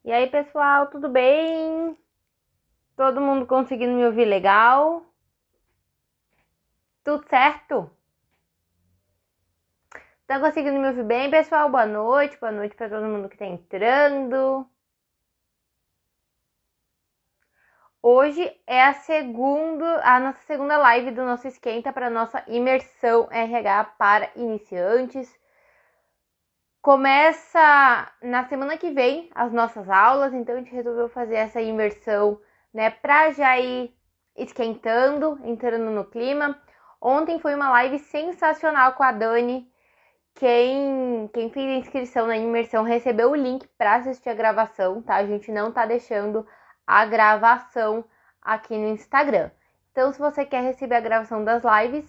E aí, pessoal, tudo bem? Todo mundo conseguindo me ouvir legal? Tudo certo? Tá conseguindo me ouvir bem, pessoal? Boa noite para todo mundo que tá entrando. Hoje é a nossa segunda live do nosso esquenta para nossa imersão RH para iniciantes. Começa na semana que vem as nossas aulas, então a gente resolveu fazer essa imersão, né, para já ir esquentando, entrando no clima. Ontem foi uma live sensacional com a Dani. Quem fez a inscrição na imersão recebeu o link para assistir a gravação, tá? A gente não tá deixando a gravação aqui no Instagram. Então, se você quer receber a gravação das lives,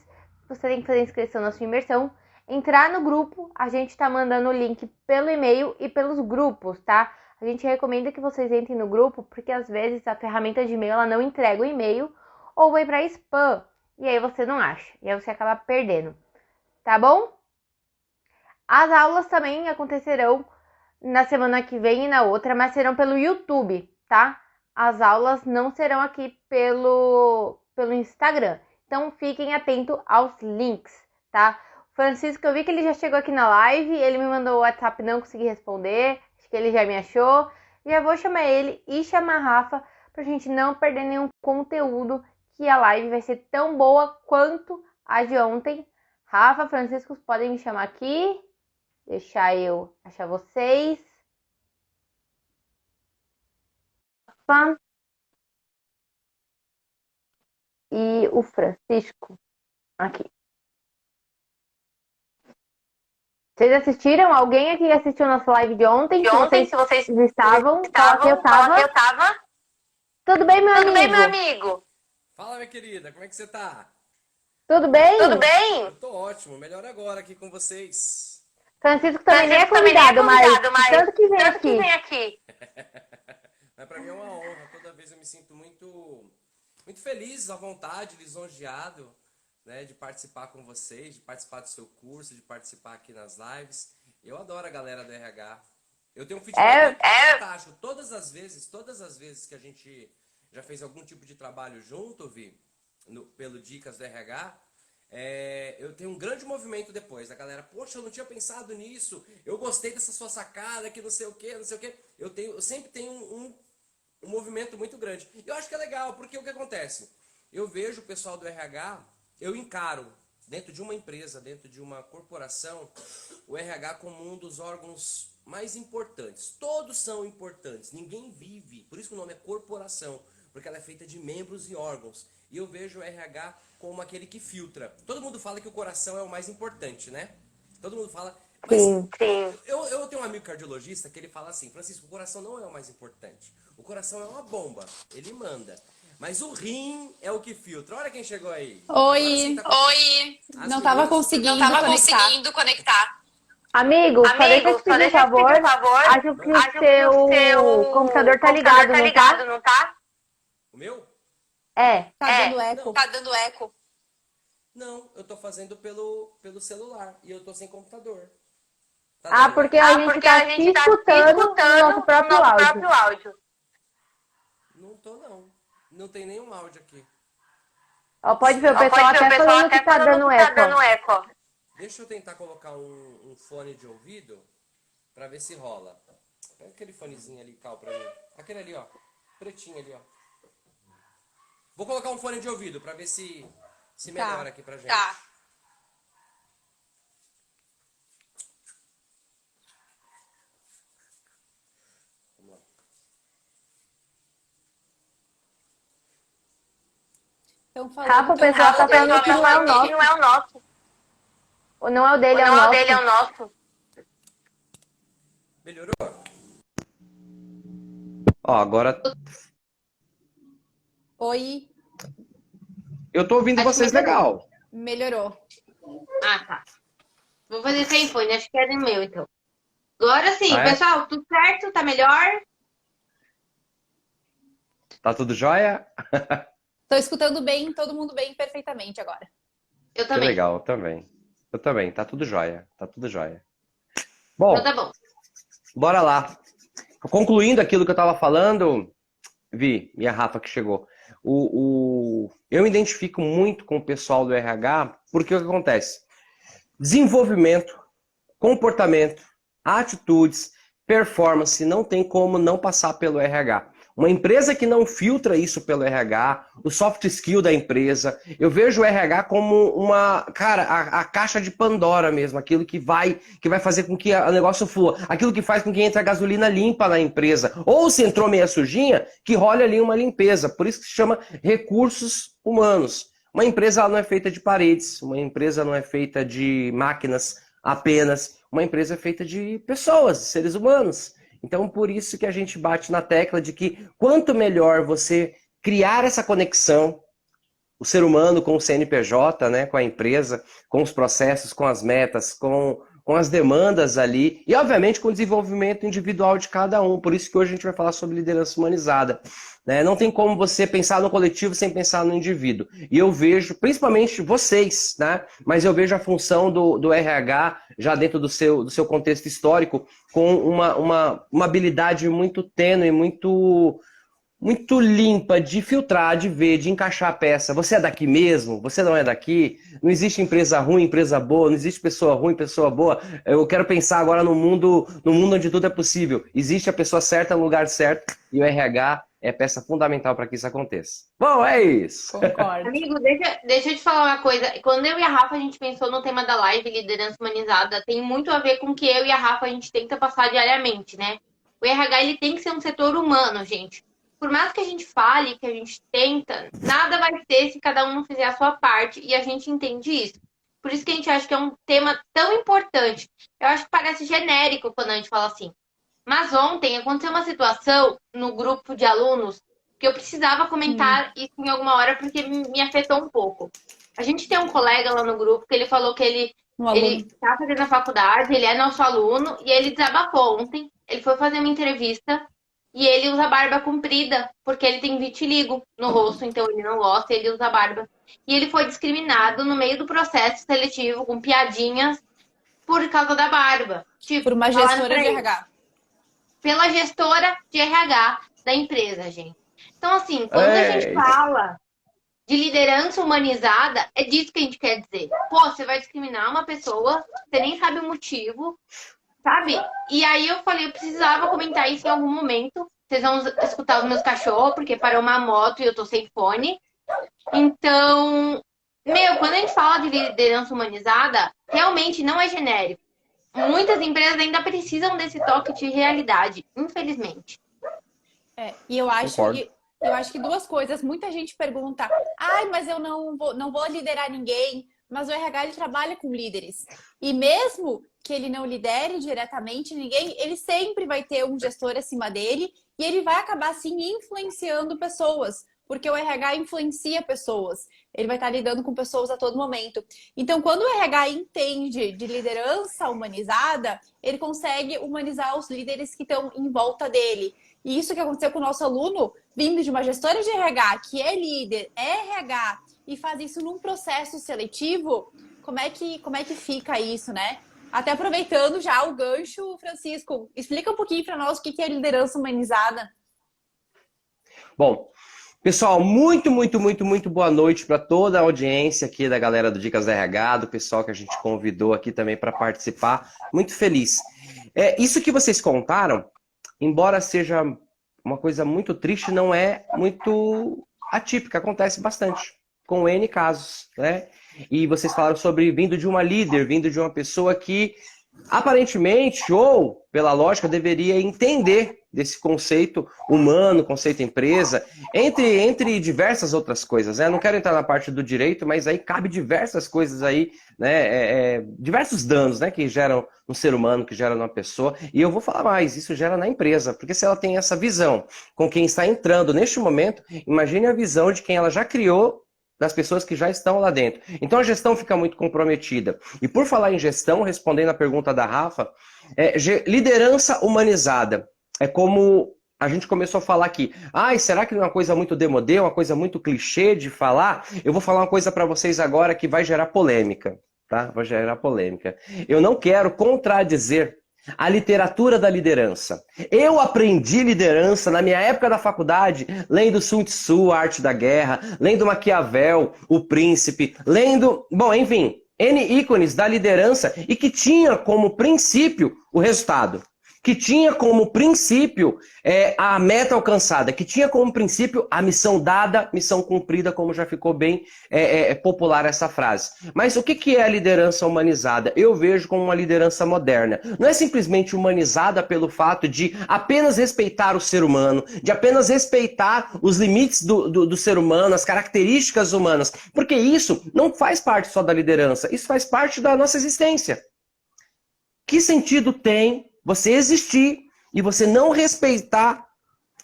você tem que fazer a inscrição na sua imersão, entrar no grupo, a gente tá mandando o link pelo e-mail e pelos grupos, tá? A gente recomenda que vocês entrem no grupo, porque às vezes a ferramenta de e-mail ela não entrega o e-mail ou vai para spam, e aí você não acha, e aí você acaba perdendo, tá bom? As aulas também acontecerão na semana que vem e na outra, mas serão pelo YouTube, tá? As aulas não serão aqui pelo Instagram. Então fiquem atentos aos links, tá? Francisco, eu vi que ele já chegou aqui na live, ele me mandou o WhatsApp, não consegui responder, acho que ele já me achou. Já vou chamar ele e chamar a Rafa pra gente não perder nenhum conteúdo, que a live vai ser tão boa quanto a de ontem. Rafa, Francisco, podem me chamar aqui. Deixar eu achar vocês. E o Francisco aqui. Vocês assistiram? Alguém aqui assistiu nossa live de ontem? Se vocês estavam, fala que eu fala que eu tava. tava. Tudo bem, meu Tudo amigo? bem, meu amigo? Fala, minha querida, como é que você tá? Tudo bem? Tudo bem? Eu tô ótimo, melhor agora aqui com vocês. Francisco também nem é Francisco também nem é convidado, convidado, mas tanto que vem tanto que aqui. vem aqui. Mas pra mim é uma honra, toda vez eu me sinto muito feliz, à vontade, lisonjeado, né, de participar com vocês, de participar do seu curso, de participar aqui nas lives. Eu adoro a galera do RH. Eu tenho um feedback fantástico. Todas as vezes que a gente já fez algum tipo de trabalho junto, Vi, pelo Dicas do RH, eu tenho um grande movimento depois. A galera, poxa, eu não tinha pensado nisso, eu gostei dessa sua sacada, que não sei o que, não sei o que. Eu sempre tenho um movimento muito grande. E eu acho que é legal, porque o que acontece? Eu vejo o pessoal do RH, eu encaro, dentro de uma empresa, dentro de uma corporação, o RH como um dos órgãos mais importantes. Todos são importantes, ninguém vive, por isso que o nome é corporação, porque ela é feita de membros e órgãos. E eu vejo o RH como aquele que filtra. Todo mundo fala que o coração é o mais importante, né? Todo mundo fala, mas Sim. eu tenho um amigo cardiologista que ele fala assim, Francisco, o coração não é o mais importante. O coração é uma bomba, ele manda. Mas o rim é o que filtra. Olha quem chegou aí. Oi, Oi, não estava conseguindo conectar. Amigo, só deixa eu te pedir um favor. Acho que o seu computador tá ligado, não tá? não tá? O meu? É. tá dando eco. Tá dando eco. Não, eu tô fazendo pelo celular e eu tô sem computador. Tá Ah, dando porque eco? a gente tá se escutando no nosso próprio áudio. áudio. Não tô não. Não tem nenhum áudio aqui. Ó, pode ver, o pessoal até falando que tá dando eco. eco, ó. Deixa eu tentar colocar um fone de ouvido pra ver se rola. Pega aquele fonezinho ali, Cal, pra mim. Aquele ali, ó. Pretinho ali, ó. Vou colocar um fone de ouvido pra ver se melhora aqui pra gente. Tá. Vamos lá. Estão Rafa, o falando pessoal tá falando que não é o nosso. Não é o nosso. Ou não é o dele, é o Não é o nosso. dele, é o nosso. Melhorou? Ó, agora Oi, eu tô ouvindo vocês legal. melhorou. Ah, tá. Vou fazer sem fone, acho que é do meu, então. Agora sim, Ah, é? pessoal, tudo certo? Tá melhor? Tá tudo jóia? Estou escutando bem, todo mundo bem, perfeitamente agora. Eu Que também. legal, eu também. Eu também, tá tudo jóia. Tá tudo jóia. Bom, Então tá bom. bora lá. concluindo aquilo que eu estava falando, Vi, e a Rafa que chegou, eu me identifico muito com o pessoal do RH, porque o que acontece? Desenvolvimento, comportamento, atitudes, performance, não tem como não passar pelo RH. Uma empresa que não filtra isso pelo RH, o soft skill da empresa, eu vejo o RH como a caixa de Pandora mesmo, aquilo que vai fazer com que o negócio flua, aquilo que faz com que entre a gasolina limpa na empresa, ou se entrou meia sujinha, que role ali uma limpeza, por isso que se chama recursos humanos. Uma empresa ela não é feita de paredes, uma empresa não é feita de máquinas apenas, uma empresa é feita de pessoas, de seres humanos. Então, por isso que a gente bate na tecla de que quanto melhor você criar essa conexão, o ser humano com o CNPJ, né, com a empresa, com os processos, com as metas, com as demandas ali, e obviamente com o desenvolvimento individual de cada um. Por isso que hoje a gente vai falar sobre liderança humanizada. Né? Não tem como você pensar no coletivo sem pensar no indivíduo. E eu vejo, principalmente vocês, né? Mas eu vejo a função do RH, já dentro do seu contexto histórico, com uma habilidade muito tênue, muito limpa de filtrar, de ver, de encaixar a peça. Você é daqui mesmo? Você não é daqui? Não existe empresa ruim, empresa boa. Não existe pessoa ruim, pessoa boa. Eu quero pensar agora no mundo onde tudo é possível. Existe a pessoa certa no lugar certo e o RH é peça fundamental para que isso aconteça. Bom, é isso. Concordo. Amigo, deixa eu te falar uma coisa. Quando eu e a Rafa a gente pensou no tema da live, liderança humanizada, tem muito a ver com o que eu e a Rafa a gente tenta passar diariamente, né? O RH ele tem que ser um setor humano, gente. Por mais que a gente fale, que a gente tenta, nada vai ser se cada um não fizer a sua parte, e a gente entende isso. Por isso que a gente acha que é um tema tão importante. Eu acho que parece genérico quando a gente fala assim. Mas ontem aconteceu uma situação no grupo de alunos que eu precisava comentar isso em alguma hora porque me afetou um pouco. A gente tem um colega lá no grupo que ele falou que ele está fazendo a faculdade, ele é nosso aluno, e ele desabafou ontem. Ele foi fazer uma entrevista e ele usa barba comprida, porque ele tem vitiligo no rosto, então ele não gosta, ele usa barba. E ele foi discriminado no meio do processo seletivo, com piadinhas, por causa da barba. Tipo, Por uma gestora de RH. Pela gestora de RH da empresa, gente. Então, assim, quando a gente fala de liderança humanizada, é disso que a gente quer dizer. Pô, você vai discriminar uma pessoa, você nem sabe o motivo, sabe? E aí eu falei, eu precisava comentar isso em algum momento. Vocês vão escutar os meus cachorros, porque parou uma moto e eu tô sem fone. Então, quando a gente fala de liderança humanizada, realmente não é genérico. Muitas empresas ainda precisam desse toque de realidade, infelizmente. E eu acho que duas coisas. Muita gente pergunta, mas eu não vou liderar ninguém. Mas o RH ele trabalha com líderes. E mesmo que ele não lidere diretamente ninguém, ele sempre vai ter um gestor acima dele e ele vai acabar, sim, influenciando pessoas. Porque o RH influencia pessoas. Ele vai estar lidando com pessoas a todo momento. Então, quando o RH entende de liderança humanizada, ele consegue humanizar os líderes que estão em volta dele. E isso que aconteceu com o nosso aluno, vindo de uma gestora de RH, que é líder, é RH, e faz isso num processo seletivo, como é que fica isso, né? Até aproveitando já o gancho, Francisco, explica um pouquinho para nós o que é liderança humanizada. Bom, pessoal, muito boa noite para toda a audiência aqui da galera do Dicas da RH, do pessoal que a gente convidou aqui também para participar. Muito feliz. Isso que vocês contaram, embora seja uma coisa muito triste, não é muito atípica, acontece bastante, com N casos, né? E vocês falaram sobre vindo de uma líder, vindo de uma pessoa que aparentemente, ou pela lógica, deveria entender desse conceito humano, conceito empresa, entre diversas outras coisas, né? Não quero entrar na parte do direito, mas aí cabe diversas coisas aí, né? Diversos danos, né? Que geram no ser humano, que geram numa pessoa. E eu vou falar mais, isso gera na empresa, porque se ela tem essa visão com quem está entrando neste momento, imagine a visão de quem ela já criou das pessoas que já estão lá dentro. Então a gestão fica muito comprometida. E por falar em gestão, respondendo a pergunta da Rafa, liderança humanizada. É como a gente começou a falar aqui. Será que não é uma coisa muito demodê, uma coisa muito clichê de falar? Eu vou falar uma coisa para vocês agora que vai gerar polêmica, tá? Vai gerar polêmica. Eu não quero contradizer A literatura da liderança. Eu aprendi liderança na minha época da faculdade, lendo Sun Tzu, A Arte da Guerra, lendo Maquiavel, O Príncipe, lendo, bom, enfim, N ícones da liderança e que tinha como princípio o resultado. Que tinha como princípio a meta alcançada, que tinha como princípio a missão dada, missão cumprida, como já ficou bem popular essa frase. Mas o que é a liderança humanizada? Eu vejo como uma liderança moderna. Não é simplesmente humanizada pelo fato de apenas respeitar o ser humano, de apenas respeitar os limites do ser humano, as características humanas, porque isso não faz parte só da liderança, isso faz parte da nossa existência. Que sentido tem você existir e você não respeitar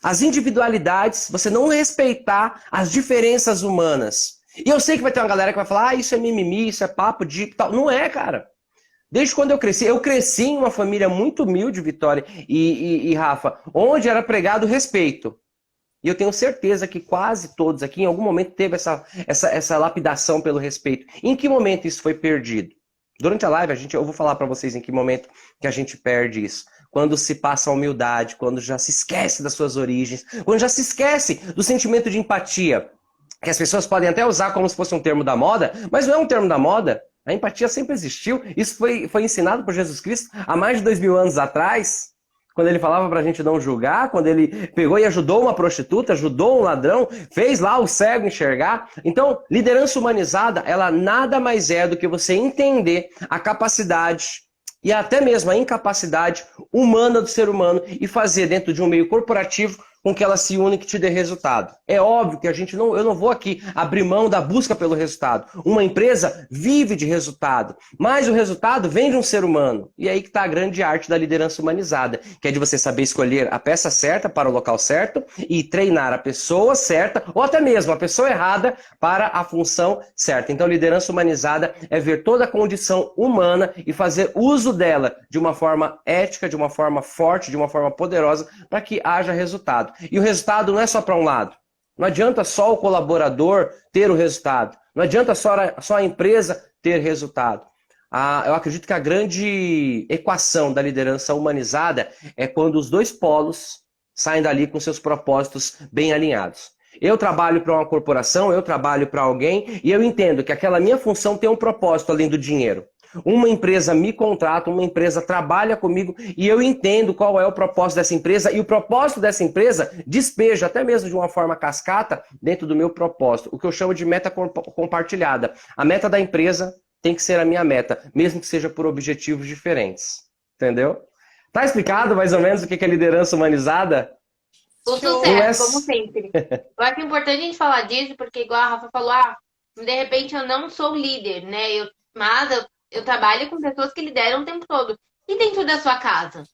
as individualidades, você não respeitar as diferenças humanas? E eu sei que vai ter uma galera que vai falar, isso é mimimi, isso é papo de tal. Não é, cara. Desde quando eu cresci em uma família muito humilde, Vitória e Rafa, onde era pregado respeito. E eu tenho certeza que quase todos aqui, em algum momento, teve essa lapidação pelo respeito. Em que momento isso foi perdido? Durante a live, eu vou falar para vocês em que momento que a gente perde isso. Quando se passa a humildade, quando já se esquece das suas origens, quando já se esquece do sentimento de empatia, que as pessoas podem até usar como se fosse um termo da moda, mas não é um termo da moda. A empatia sempre existiu. Isso foi ensinado por Jesus Cristo há mais de 2000 anos atrás, quando ele falava pra gente não julgar, quando ele pegou e ajudou uma prostituta, ajudou um ladrão, fez lá o cego enxergar. Então, liderança humanizada, ela nada mais é do que você entender a capacidade e até mesmo a incapacidade humana do ser humano e fazer dentro de um meio corporativo com que ela se une e que te dê resultado. É óbvio que eu não vou aqui abrir mão da busca pelo resultado. Uma empresa vive de resultado, mas o resultado vem de um ser humano. E aí que está a grande arte da liderança humanizada, que é de você saber escolher a peça certa para o local certo e treinar a pessoa certa, ou até mesmo a pessoa errada para a função certa. Então, liderança humanizada é ver toda a condição humana e fazer uso dela de uma forma ética, de uma forma forte, de uma forma poderosa, para que haja resultado. E o resultado não é só para um lado. Não adianta só o colaborador ter o resultado. Não adianta só a empresa ter resultado. Eu acredito que a grande equação da liderança humanizada é quando os dois polos saem dali com seus propósitos bem alinhados. Eu trabalho para uma corporação, eu trabalho para alguém e eu entendo que aquela minha função tem um propósito além do dinheiro. Uma empresa me contrata, uma empresa trabalha comigo e eu entendo qual é o propósito dessa empresa e o propósito dessa empresa despeja até mesmo de uma forma cascata dentro do meu propósito, o que eu chamo de meta compartilhada. A meta da empresa tem que ser a minha meta, mesmo que seja por objetivos diferentes. Entendeu? Tá explicado mais ou menos o que é liderança humanizada? O sucesso, como sempre. Eu acho importante a gente falar disso, porque igual a Rafa falou, de repente eu não sou líder, né? Mas eu trabalho com pessoas que lideram o tempo todo. E dentro da sua casa?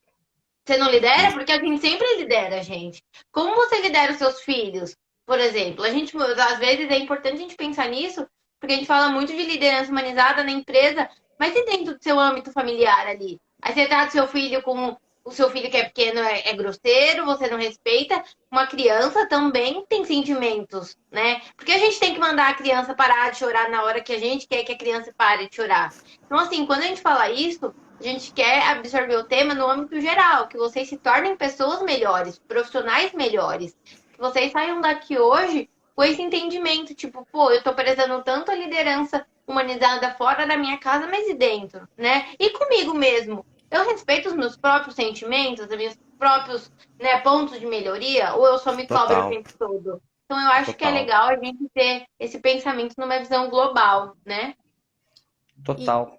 Você não lidera? Porque a gente sempre lidera, gente. Como você lidera os seus filhos? Por exemplo, às vezes é importante a gente pensar nisso, porque a gente fala muito de liderança humanizada na empresa, mas e dentro do seu âmbito familiar ali? Aí você trata seu filho com o seu filho que é pequeno é grosseiro, você não respeita. Uma criança também tem sentimentos, né? Porque a gente tem que mandar a criança parar de chorar na hora que a gente quer que a criança pare de chorar. Então, assim, quando a gente fala isso, a gente quer absorver o tema no âmbito geral, que vocês se tornem pessoas melhores, profissionais melhores. Que vocês saiam daqui hoje com esse entendimento, tipo, eu tô prezando tanto a liderança humanizada fora da minha casa, mas e dentro, né? E comigo mesmo. Eu respeito os meus próprios sentimentos, os meus próprios, né, pontos de melhoria, ou eu só me cobro o tempo todo? Então, eu acho que é legal a gente ter esse pensamento numa visão global, né? Total.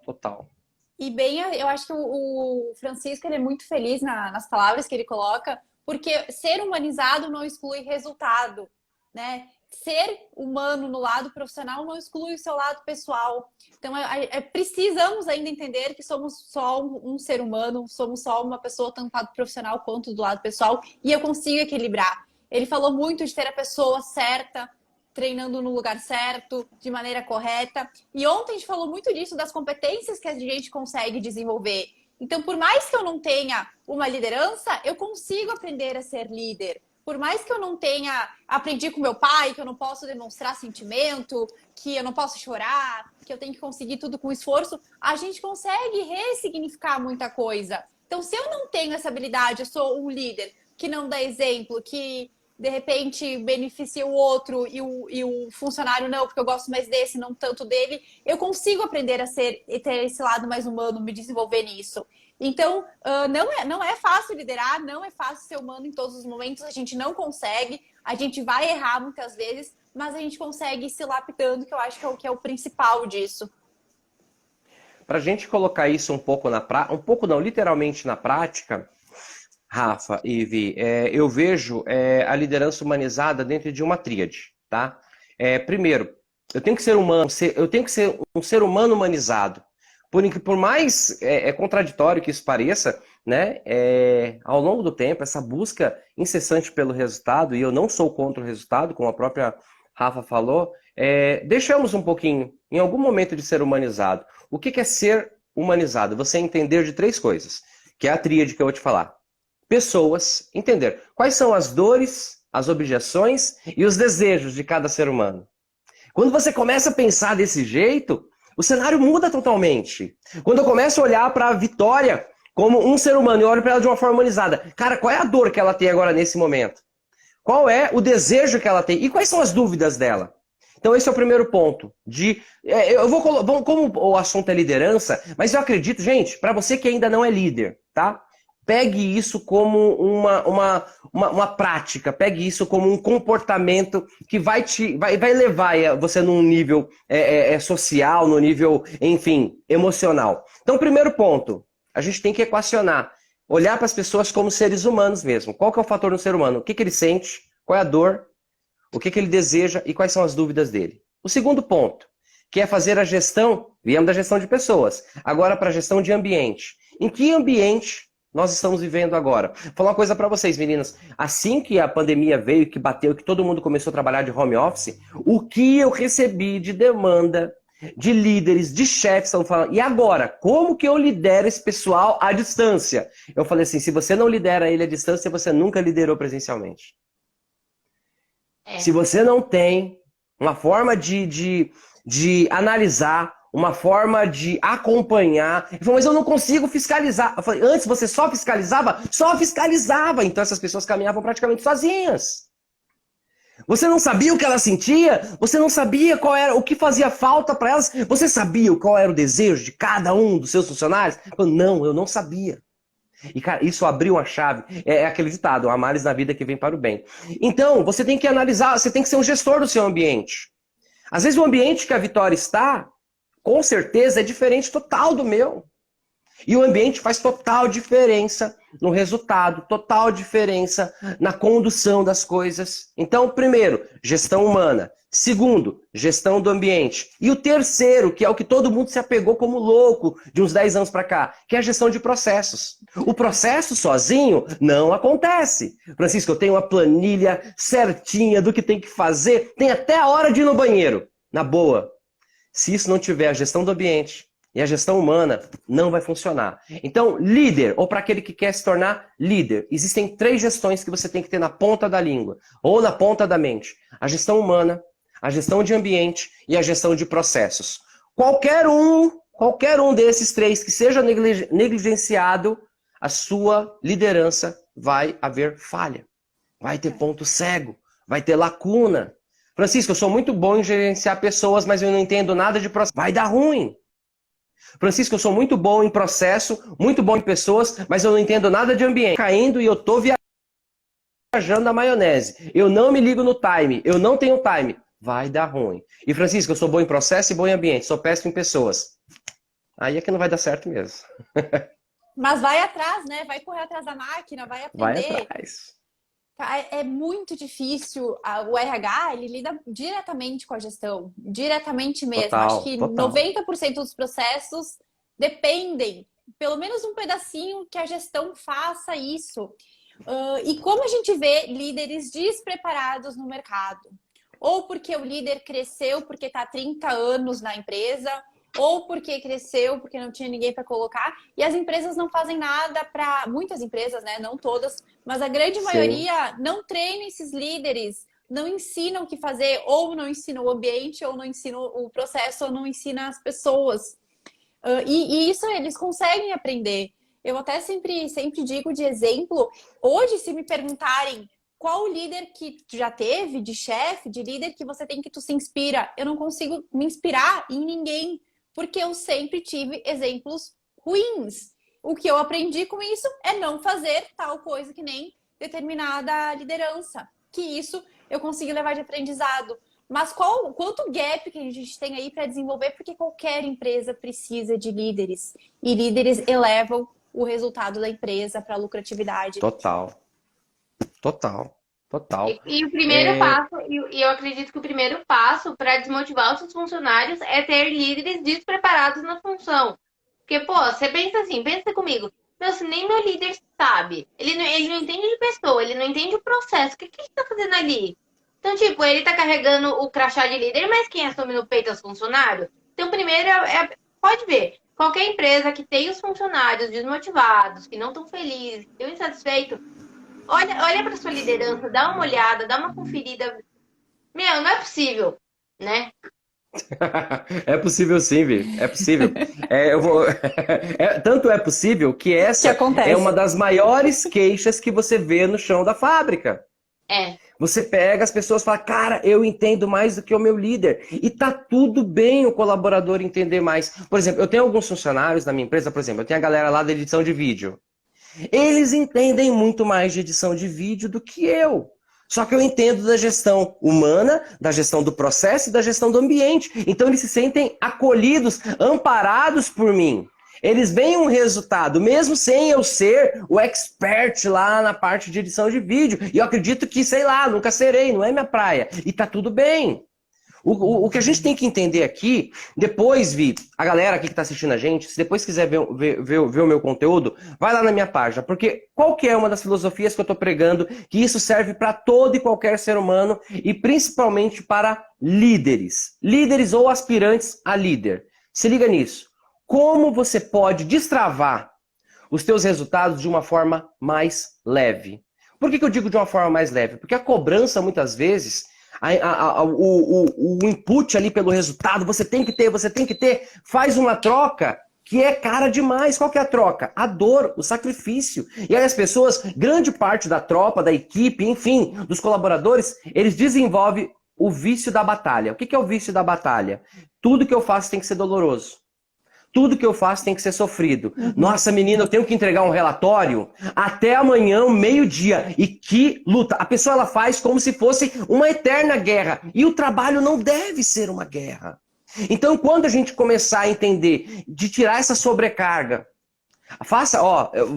E bem, eu acho que o Francisco ele é muito feliz nas palavras que ele coloca, porque ser humanizado não exclui resultado, né? Ser humano no lado profissional não exclui o seu lado pessoal. Então, precisamos ainda entender que somos só um ser humano, somos só uma pessoa, tanto do lado profissional quanto do lado pessoal, e eu consigo equilibrar. Ele falou muito de ter a pessoa certa, treinando no lugar certo, de maneira correta. E ontem a gente falou muito disso, das competências que a gente consegue desenvolver. Então, por mais que eu não tenha uma liderança, eu consigo aprender a ser líder. Por mais que eu não aprendi com meu pai, que eu não posso demonstrar sentimento, que eu não posso chorar, que eu tenho que conseguir tudo com esforço, a gente consegue ressignificar muita coisa. Então, se eu não tenho essa habilidade, eu sou um líder que não dá exemplo, que de repente beneficia o outro e o funcionário não, porque eu gosto mais desse, não tanto dele, eu consigo aprender a ter esse lado mais humano, me desenvolver nisso. Então, não é fácil liderar, não é fácil ser humano em todos os momentos, a gente não consegue, a gente vai errar muitas vezes, mas a gente consegue ir se lapidando, que eu acho que é o principal disso. Para a gente colocar isso um pouco um pouco não, literalmente na prática, Rafa e Vi, eu vejo a liderança humanizada dentro de uma tríade, tá? Primeiro, eu tenho que ser humano, eu tenho que ser um ser humano humanizado. Por mais contraditório que isso pareça, né? Ao longo do tempo, essa busca incessante pelo resultado, e eu não sou contra o resultado, como a própria Rafa falou, deixamos um pouquinho, em algum momento, de ser humanizado. O que é ser humanizado? Você entender de 3 coisas, que é a tríade que eu vou te falar. Pessoas, entender quais são as dores, as objeções e os desejos de cada ser humano. Quando você começa a pensar desse jeito, o cenário muda totalmente. Quando eu começo a olhar para a Vitória como um ser humano e olho para ela de uma forma humanizada, cara, qual é a dor que ela tem agora nesse momento? Qual é o desejo que ela tem? E quais são as dúvidas dela? Então esse é o primeiro ponto. Como o assunto é liderança, mas eu acredito, gente, para você que ainda não é líder, tá? Pegue isso como uma prática, pegue isso como um comportamento que vai levar você num nível social, no nível, enfim, emocional. Então, primeiro ponto, a gente tem que equacionar, olhar para as pessoas como seres humanos mesmo. Qual que é o fator no ser humano? O que ele sente? Qual é a dor? O que ele deseja e quais são as dúvidas dele? O segundo ponto, que é fazer a gestão, viemos da gestão de pessoas, agora para a gestão de ambiente. Em que ambiente nós estamos vivendo agora? Vou falar uma coisa para vocês, meninas. Assim que a pandemia veio, que bateu, que todo mundo começou a trabalhar de home office, o que eu recebi de demanda de líderes, de chefes, estão falando, e agora? Como que eu lidero esse pessoal à distância? Eu falei assim, se você não lidera ele à distância, você nunca liderou presencialmente. Se você não tem uma forma de analisar, uma forma de acompanhar. Ele falou, mas eu não consigo fiscalizar. Eu falei, antes você só fiscalizava? Só fiscalizava. Então essas pessoas caminhavam praticamente sozinhas. Você não sabia o que ela sentia? Você não sabia qual era o que fazia falta para elas? Você sabia qual era o desejo de cada um dos seus funcionários? Eu falei, não, eu não sabia. E, cara, isso abriu uma chave. É aquele ditado, há males na vida que vem para o bem. Então, você tem que analisar, você tem que ser um gestor do seu ambiente. Às vezes o ambiente que a Vitória está, com certeza, é diferente total do meu. E o ambiente faz total diferença no resultado, total diferença na condução das coisas. Então, primeiro, gestão humana. Segundo, gestão do ambiente. E o terceiro, que é o que todo mundo se apegou como louco de uns 10 anos para cá, que é a gestão de processos. O processo sozinho não acontece. Francisco, eu tenho uma planilha certinha do que tem que fazer, tem até a hora de ir no banheiro. Na boa. Se isso não tiver a gestão do ambiente e a gestão humana, não vai funcionar. Então, líder, ou para aquele que quer se tornar líder, existem 3 gestões que você tem que ter na ponta da língua, ou na ponta da mente. A gestão humana, a gestão de ambiente e a gestão de processos. Qualquer um desses 3 que seja negligenciado, a sua liderança vai haver falha. Vai ter ponto cego, vai ter lacuna. Francisco, eu sou muito bom em gerenciar pessoas, mas eu não entendo nada de processo. Vai dar ruim. Francisco, eu sou muito bom em processo, muito bom em pessoas, mas eu não entendo nada de ambiente. Caindo e eu tô viajando na maionese. Eu não me ligo no time, eu não tenho time. Vai dar ruim. E Francisco, eu sou bom em processo e bom em ambiente, sou péssimo em pessoas. Aí é que não vai dar certo mesmo. Mas vai atrás, né? Vai correr atrás da máquina, vai aprender. Vai atrás. É muito difícil. O RH, ele lida diretamente com a gestão. Diretamente mesmo. Total, Acho que total. 90% dos processos dependem, pelo menos um pedacinho, que a gestão faça isso. E como a gente vê líderes despreparados no mercado? Ou porque o líder cresceu porque está há 30 anos na empresa, ou porque cresceu, porque não tinha ninguém para colocar, e as empresas não fazem nada para... Muitas empresas, né? Não todas, mas a grande maioria não treina esses líderes, não ensinam o que fazer, ou não ensinam o ambiente, ou não ensinam o processo, ou não ensinam as pessoas. E isso eles conseguem aprender. Eu até sempre digo de exemplo, hoje se me perguntarem qual o líder que tu já teve, de chefe, de líder que você tem que tu se inspira, eu não consigo me inspirar em ninguém, porque eu sempre tive exemplos ruins. O que eu aprendi com isso é não fazer tal coisa que nem determinada liderança, que isso eu consegui levar de aprendizado. Mas quanto gap que a gente tem aí para desenvolver, porque qualquer empresa precisa de líderes. E líderes elevam o resultado da empresa para a lucratividade. Total. E o primeiro passo, e eu acredito que o primeiro passo para desmotivar os seus funcionários é ter líderes despreparados na função. Porque, pô, você pensa assim, pensa comigo. Meu, se nem meu líder sabe, ele não entende de pessoa, ele não entende o processo, o que ele tá fazendo ali? Então, tipo, ele tá carregando o crachá de líder, mas quem assume no peito é os funcionários? Então, primeiro, pode ver, qualquer empresa que tem os funcionários desmotivados, que não estão felizes, que estão insatisfeitos, olha pra sua liderança, dá uma olhada, dá uma conferida. Meu, não é possível, né? É possível sim, Vi. É possível. Tanto é possível que essa é uma das maiores queixas que você vê no chão da fábrica. Você pega as pessoas e fala, cara, eu entendo mais do que o meu líder. E tá tudo bem o colaborador entender mais. Por exemplo, eu tenho alguns funcionários na minha empresa, por exemplo, eu tenho a galera lá da edição de vídeo. Eles entendem muito mais de edição de vídeo do que eu. Só que eu entendo da gestão humana, da gestão do processo e da gestão do ambiente. Então eles se sentem acolhidos, amparados por mim. Eles veem um resultado, mesmo sem eu ser o expert lá na parte de edição de vídeo. E eu acredito que, sei lá, nunca serei, não é minha praia. E tá tudo bem. O que a gente tem que entender aqui, depois, Vi, a galera aqui que está assistindo a gente, se depois quiser ver o meu conteúdo, vai lá na minha página, porque qual que é uma das filosofias que eu estou pregando, que isso serve para todo e qualquer ser humano, e principalmente para líderes ou aspirantes a líder. Se liga nisso. Como você pode destravar os teus resultados de uma forma mais leve? Por que eu digo de uma forma mais leve? Porque a cobrança, muitas vezes, o input ali pelo resultado, você tem que ter, faz uma troca que é cara demais. Qual que é a troca? A dor, o sacrifício. E aí as pessoas, grande parte da tropa, da equipe, enfim, dos colaboradores, eles desenvolvem o vício da batalha. O que é o vício da batalha? Tudo que eu faço tem que ser doloroso. Tudo que eu faço tem que ser sofrido. Nossa, menina, eu tenho que entregar um relatório até amanhã, meio-dia. E que luta. A pessoa ela faz como se fosse uma eterna guerra. E o trabalho não deve ser uma guerra. Então, quando a gente começar a entender de tirar essa sobrecarga,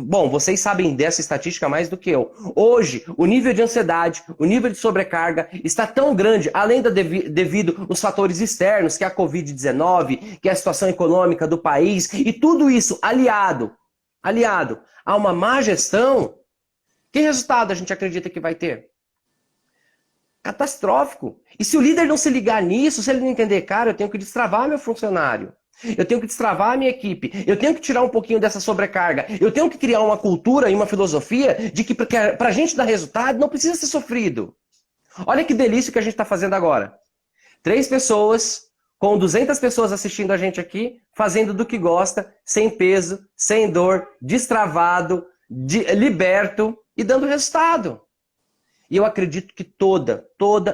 bom, vocês sabem dessa estatística mais do que eu. Hoje, o nível de ansiedade, o nível de sobrecarga está tão grande, além devido aos fatores externos, que é a Covid-19, que é a situação econômica do país, e tudo isso aliado a uma má gestão, que resultado a gente acredita que vai ter? Catastrófico. E se o líder não se ligar nisso, se ele não entender, cara, eu tenho que destravar meu funcionário. Eu tenho que destravar a minha equipe. Eu tenho que tirar um pouquinho dessa sobrecarga. Eu tenho que criar uma cultura e uma filosofia de que pra gente dar resultado não precisa ser sofrido. Olha que delícia que a gente está fazendo agora. 3 pessoas, com 200 pessoas assistindo a gente aqui, fazendo do que gosta, sem peso, sem dor, destravado, liberto e dando resultado. E eu acredito que toda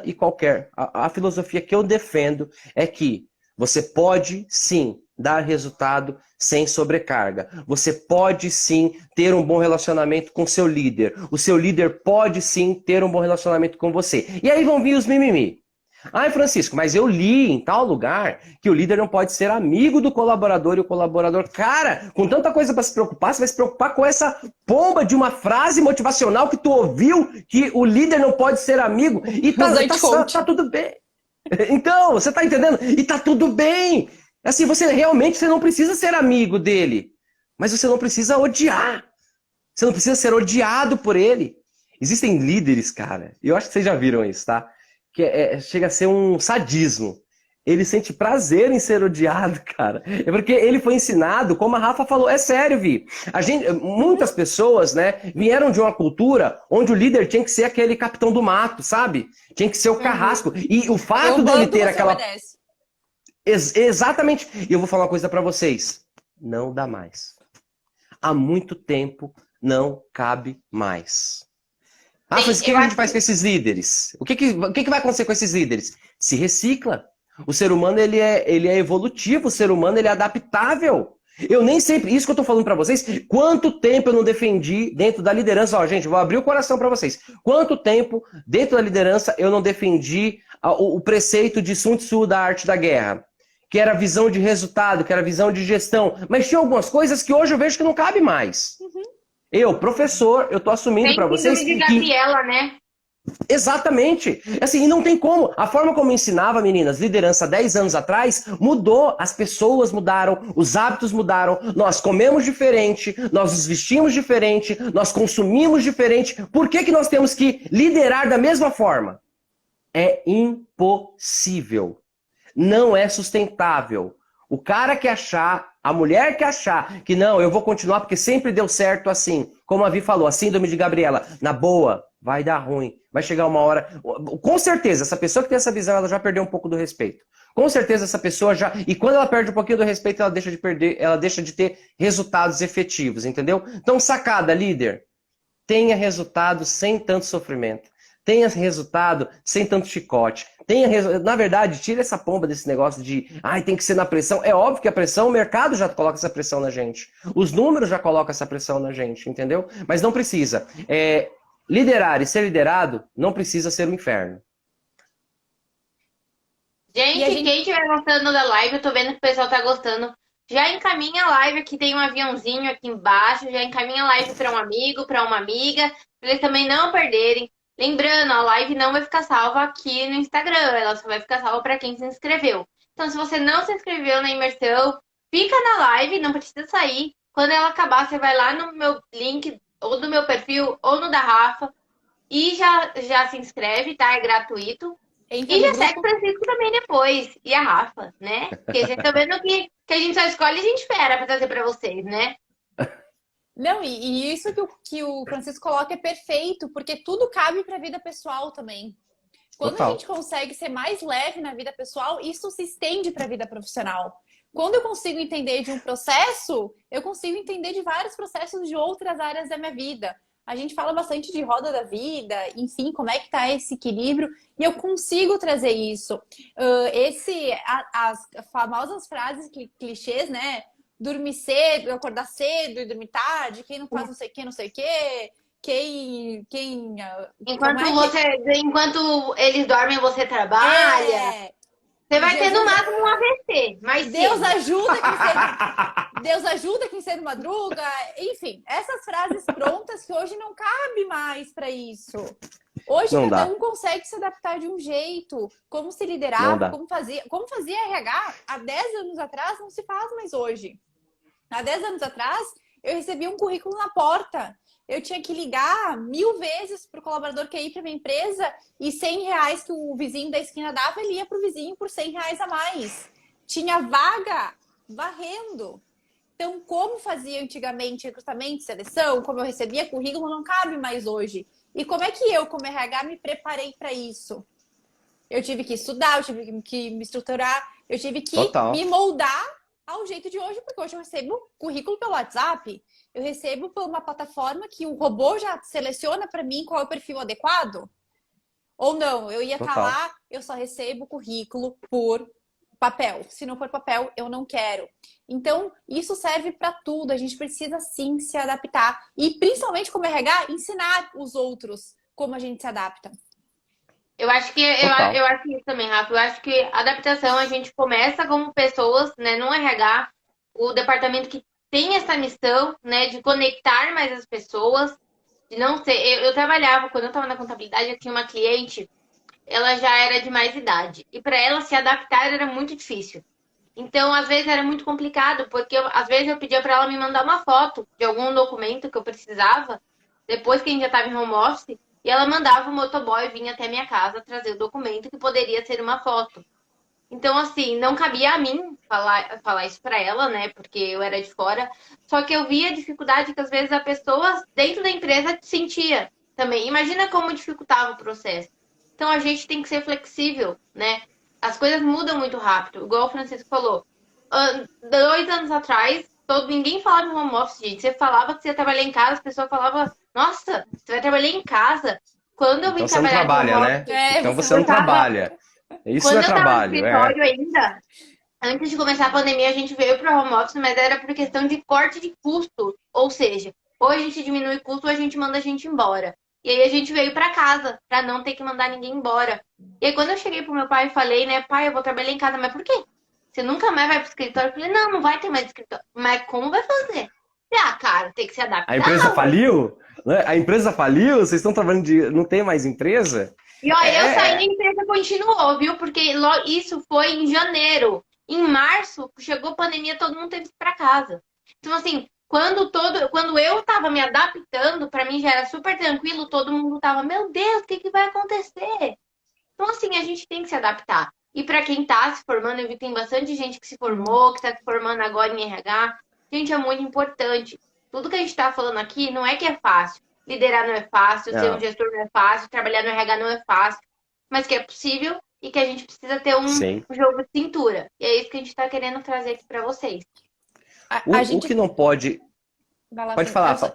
e qualquer, a filosofia que eu defendo é que você pode, sim, dar resultado sem sobrecarga. Você pode, sim, ter um bom relacionamento com seu líder. O seu líder pode, sim, ter um bom relacionamento com você. E aí vão vir os mimimi. Ai, Francisco, mas eu li em tal lugar que o líder não pode ser amigo do colaborador e o colaborador... Cara, com tanta coisa para se preocupar, você vai se preocupar com essa pomba de uma frase motivacional que tu ouviu que o líder não pode ser amigo e tá tudo bem. Então, você tá entendendo? E tá tudo bem. Assim, você não precisa ser amigo dele. Mas você não precisa odiar. Você não precisa ser odiado por ele. Existem líderes, cara, e eu acho que vocês já viram isso, tá? Que chega a ser um sadismo. Ele sente prazer em ser odiado, cara. É porque ele foi ensinado, como a Rafa falou, é sério, Vi. Muitas pessoas, né, vieram de uma cultura onde o líder tinha que ser aquele capitão do mato, sabe? Tinha que ser o carrasco. E o fato dele ter aquela... Exatamente. E eu vou falar uma coisa pra vocês. Não dá mais. há muito tempo não cabe mais. Ah, Sim, mas o que eu a gente acho faz com esses líderes? O que vai acontecer com esses líderes? Se recicla. O ser humano, ele é evolutivo, o ser humano, ele é adaptável. Eu nem sempre, isso que eu tô falando pra vocês, quanto tempo eu não defendi dentro da liderança, ó, gente, vou abrir o coração pra vocês. Quanto tempo dentro da liderança eu não defendi o preceito de Sun Tzu da arte da guerra? Que era visão de resultado, que era visão de gestão. Mas tinha algumas coisas que hoje eu vejo que não cabe mais. Eu, professor, eu tô assumindo pra Tem vocês síndrome de que Gabriela, né? exatamente. Assim, e não tem como. A forma como eu ensinava, meninas, liderança 10 anos atrás, mudou. As pessoas mudaram, os hábitos mudaram, nós comemos diferente, nós nos vestimos diferente, nós consumimos diferente. Por que que nós temos que liderar da mesma forma? É impossível. Não é sustentável. O cara que achar, a mulher que achar que não, eu vou continuar porque sempre deu certo assim, como a Vi falou, a síndrome de Gabriela, na boa, vai dar ruim. Vai chegar uma hora. Com certeza, essa pessoa que tem essa visão, ela já perdeu um pouco do respeito. Com certeza, essa pessoa já. E quando ela perde um pouquinho do respeito, ela deixa de perder, ela deixa de ter resultados efetivos, entendeu? Então, sacada, líder. Tenha resultado sem tanto sofrimento. Tenha resultado sem tanto chicote. Na verdade, tira essa pomba desse negócio de ai, tem que ser na pressão. É óbvio que a pressão, o mercado já coloca essa pressão na gente. Os números já colocam essa pressão na gente, entendeu? Mas não precisa. Liderar e ser liderado não precisa ser um inferno. Gente, quem estiver gostando da live, eu tô vendo que o pessoal tá gostando. Já encaminha a live, aqui tem um aviãozinho aqui embaixo. Já encaminha a live para um amigo, para uma amiga, para eles também não perderem. Lembrando, a live não vai ficar salva aqui no Instagram, ela só vai ficar salva para quem se inscreveu. Então, se você não se inscreveu na imersão, fica na live, não precisa sair. Quando ela acabar, você vai lá no meu link, ou do meu perfil, ou no da Rafa, e já se inscreve, tá? É gratuito. Entra E no já grupo. segue o Francisco também depois. E a Rafa, né? Porque vocês estão vendo que a gente só escolhe e a gente espera pra trazer pra vocês, né? Não, e isso que o Francisco coloca é perfeito, porque tudo cabe para a vida pessoal também. Quando Total. a gente consegue ser mais leve na vida pessoal, isso se estende para a vida profissional. Quando eu consigo entender de um processo, eu consigo entender de vários processos de outras áreas da minha vida. A gente fala bastante de roda da vida, enfim, como é que tá esse equilíbrio, e eu consigo trazer isso. As famosas frases clichês, né? Dormir cedo, acordar cedo e dormir tarde, quem não faz não sei o que, não sei o que, Enquanto eles dormem, você trabalha. Você vai ter no máximo um AVC, mas Deus ajuda quem cedo madruga. Enfim, essas frases prontas que hoje não cabe mais para isso. Hoje não cada dá. um consegue se adaptar de um jeito. Como se liderava, como fazia RH há 10 anos atrás, não se faz mais hoje. Há 10 anos atrás, eu recebia um currículo na porta. Eu tinha que ligar 1000 vezes para o colaborador que ia ir para minha empresa e R$100 que o vizinho da esquina dava, ele ia para o vizinho por R$100 a mais. Tinha vaga varrendo. Então, como fazia antigamente recrutamento e seleção, como eu recebia currículo, não cabe mais hoje. E como é que eu, como RH, me preparei para isso? Eu tive que estudar, eu tive que me estruturar, eu tive que me moldar ao jeito de hoje, porque hoje eu recebo currículo pelo WhatsApp, eu recebo por uma plataforma que o robô já seleciona para mim qual é o perfil adequado. Ou não, eu ia estar lá, eu só recebo currículo por papel. Se não for papel, eu não quero. Então, isso serve para tudo. A gente precisa sim se adaptar. E principalmente como RH, ensinar os outros como a gente se adapta. Eu acho que isso também, Rafa. Eu acho que a adaptação a gente começa como pessoas, né, no RH, o departamento que tem essa missão, né, de conectar mais as pessoas, de não ser. Eu trabalhava, quando eu estava na contabilidade, eu tinha uma cliente, ela já era de mais idade. E para ela se adaptar era muito difícil. Então, às vezes era muito complicado, porque às vezes eu pedia para ela me mandar uma foto de algum documento que eu precisava, depois que a gente já estava em home office. E ela mandava o motoboy vir até minha casa trazer o documento que poderia ser uma foto. Então, assim, não cabia a mim falar isso pra ela, né? Porque eu era de fora. Só que eu via a dificuldade que, às vezes, a pessoa dentro da empresa sentia também. Imagina como dificultava o processo. Então, a gente tem que ser flexível, né? As coisas mudam muito rápido. Igual o Francisco falou. 2 anos atrás, ninguém falava em home office, gente. Você falava que você ia trabalhar em casa, as pessoas falavam, nossa, você vai trabalhar em casa. Quando eu vim Então você não trabalhar trabalha, no home né? office, Então você não trabalha. Isso quando é eu tava no trabalho, escritório ainda, antes de começar a pandemia, a gente veio para home office, mas era por questão de corte de custo. Ou seja, ou a gente diminui custo ou a gente manda a gente embora. E aí a gente veio para casa, para não ter que mandar ninguém embora. E aí quando eu cheguei pro meu pai e falei, né, pai, eu vou trabalhar em casa, mas por quê? Você nunca mais vai pro escritório? Eu falei, não vai ter mais escritório. Mas como vai fazer? Cara, tem que se adaptar. A empresa faliu? Né? A empresa faliu? Vocês estão trabalhando de... Não tem mais empresa? E ó, eu saí da empresa, continuou, viu? Porque isso foi em janeiro. Em março, chegou a pandemia, todo mundo teve que ir pra casa. Então, assim, quando eu tava me adaptando, pra mim já era super tranquilo, todo mundo tava, meu Deus, o que vai acontecer? Então, assim, a gente tem que se adaptar. E pra quem tá se formando, eu vi que tem bastante gente que se formou, que tá se formando agora em RH. Gente, é muito importante. Tudo que a gente tá falando aqui não é que é fácil. Liderar não é fácil, ser um gestor não é fácil, trabalhar no RH não é fácil. Mas que é possível e que a gente precisa ter um jogo de cintura. E é isso que a gente tá querendo trazer aqui pra vocês. O que não pode... Pode falar, Rafa.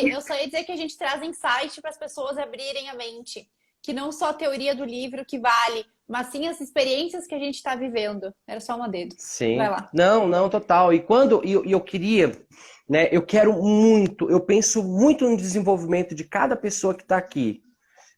Eu só ia dizer que a gente traz insight para as pessoas abrirem a mente. Que não só a teoria do livro que vale, mas sim as experiências que a gente está vivendo. Era só uma dedo. Sim. Vai lá. Não, total. E quando eu queria, né? Eu quero muito, eu penso muito no desenvolvimento de cada pessoa que está aqui.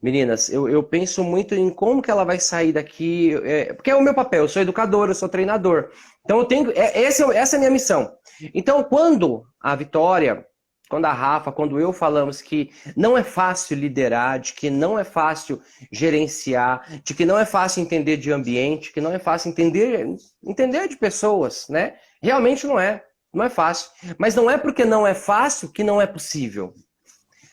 Meninas, eu penso muito em como que ela vai sair daqui, porque é o meu papel, eu sou educador, eu sou treinador. Então eu tenho, essa é a minha missão. Então quando a Vitória, quando a Rafa, quando eu falamos que não é fácil liderar, de que não é fácil gerenciar, de que não é fácil entender de ambiente, que não é fácil entender de pessoas, né? Realmente não é fácil. Mas não é porque não é fácil que não é possível.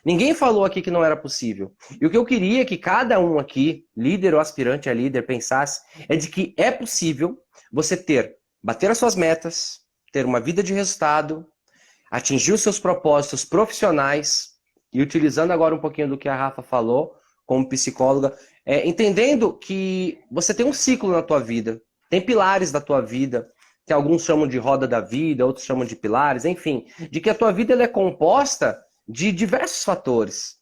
Ninguém falou aqui que não era possível. E o que eu queria que cada um aqui, líder ou aspirante a líder, pensasse é de que é possível você bater as suas metas, ter uma vida de resultado, atingir os seus propósitos profissionais e utilizando agora um pouquinho do que a Rafa falou como psicóloga, entendendo que você tem um ciclo na tua vida, tem pilares da tua vida, que alguns chamam de roda da vida, outros chamam de pilares, enfim, de que a tua vida ela é composta de diversos fatores.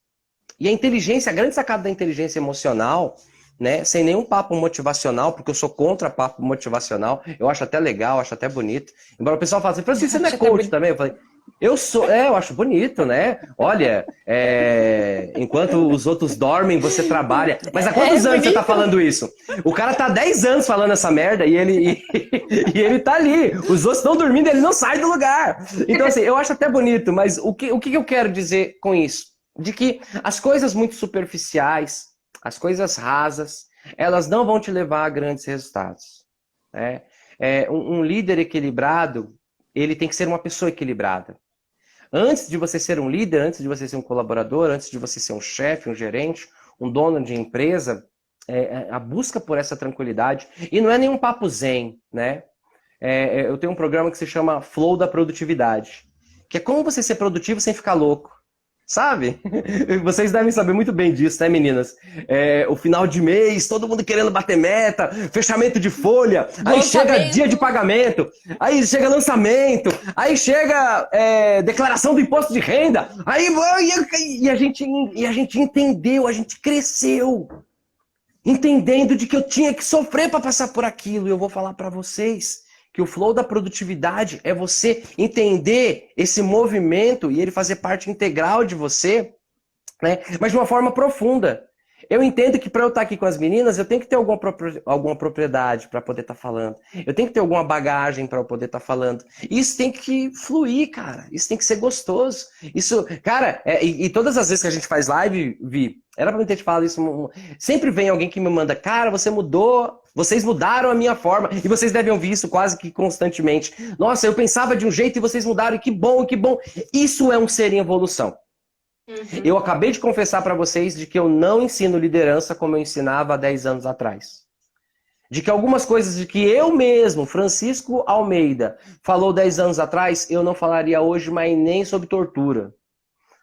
E a inteligência, a grande sacada da inteligência emocional, né, sem nenhum papo motivacional, porque eu sou contra papo motivacional, eu acho até legal, acho até bonito. Embora o pessoal fale assim, Francisco, você não é coach também? Eu falei, eu acho bonito, né? Olha, enquanto os outros dormem, você trabalha. Mas há quantos anos você tá falando isso? O cara tá 10 anos falando essa merda e ele tá ali. Os outros estão dormindo e ele não sai do lugar. Então, assim, eu acho até bonito, mas o que eu quero dizer com isso? De que as coisas muito superficiais, as coisas rasas, elas não vão te levar a grandes resultados. Né? Um líder equilibrado, ele tem que ser uma pessoa equilibrada. Antes de você ser um líder, antes de você ser um colaborador, antes de você ser um chefe, um gerente, um dono de empresa, a busca por essa tranquilidade, e não é nenhum papo zen, né? Eu tenho um programa que se chama Flow da Produtividade, que é como você ser produtivo sem ficar louco. Sabe? Vocês devem saber muito bem disso, né, meninas? O final de mês, todo mundo querendo bater meta, fechamento de folha, aí chega dia de pagamento, aí chega lançamento, aí chega declaração do imposto de renda, e a gente entendeu, a gente cresceu, entendendo de que eu tinha que sofrer para passar por aquilo. E eu vou falar para vocês que o flow da produtividade é você entender esse movimento e ele fazer parte integral de você, né? Mas de uma forma profunda. Eu entendo que para eu estar aqui com as meninas, eu tenho que ter alguma propriedade para poder estar falando. Eu tenho que ter alguma bagagem para eu poder estar falando. Isso tem que fluir, cara. Isso tem que ser gostoso. Isso, cara, e todas as vezes que a gente faz live, Vi, era para eu ter te falado isso. Sempre vem alguém que me manda, cara, você mudou, vocês mudaram a minha forma. E vocês devem ouvir isso quase que constantemente. Nossa, eu pensava de um jeito e vocês mudaram, e que bom, que bom. Isso é um ser em evolução. Uhum. Eu acabei de confessar para vocês de que eu não ensino liderança como eu ensinava há 10 anos atrás. De que algumas coisas de que eu mesmo, Francisco Almeida, falou 10 anos atrás, eu não falaria hoje mais nem sobre tortura.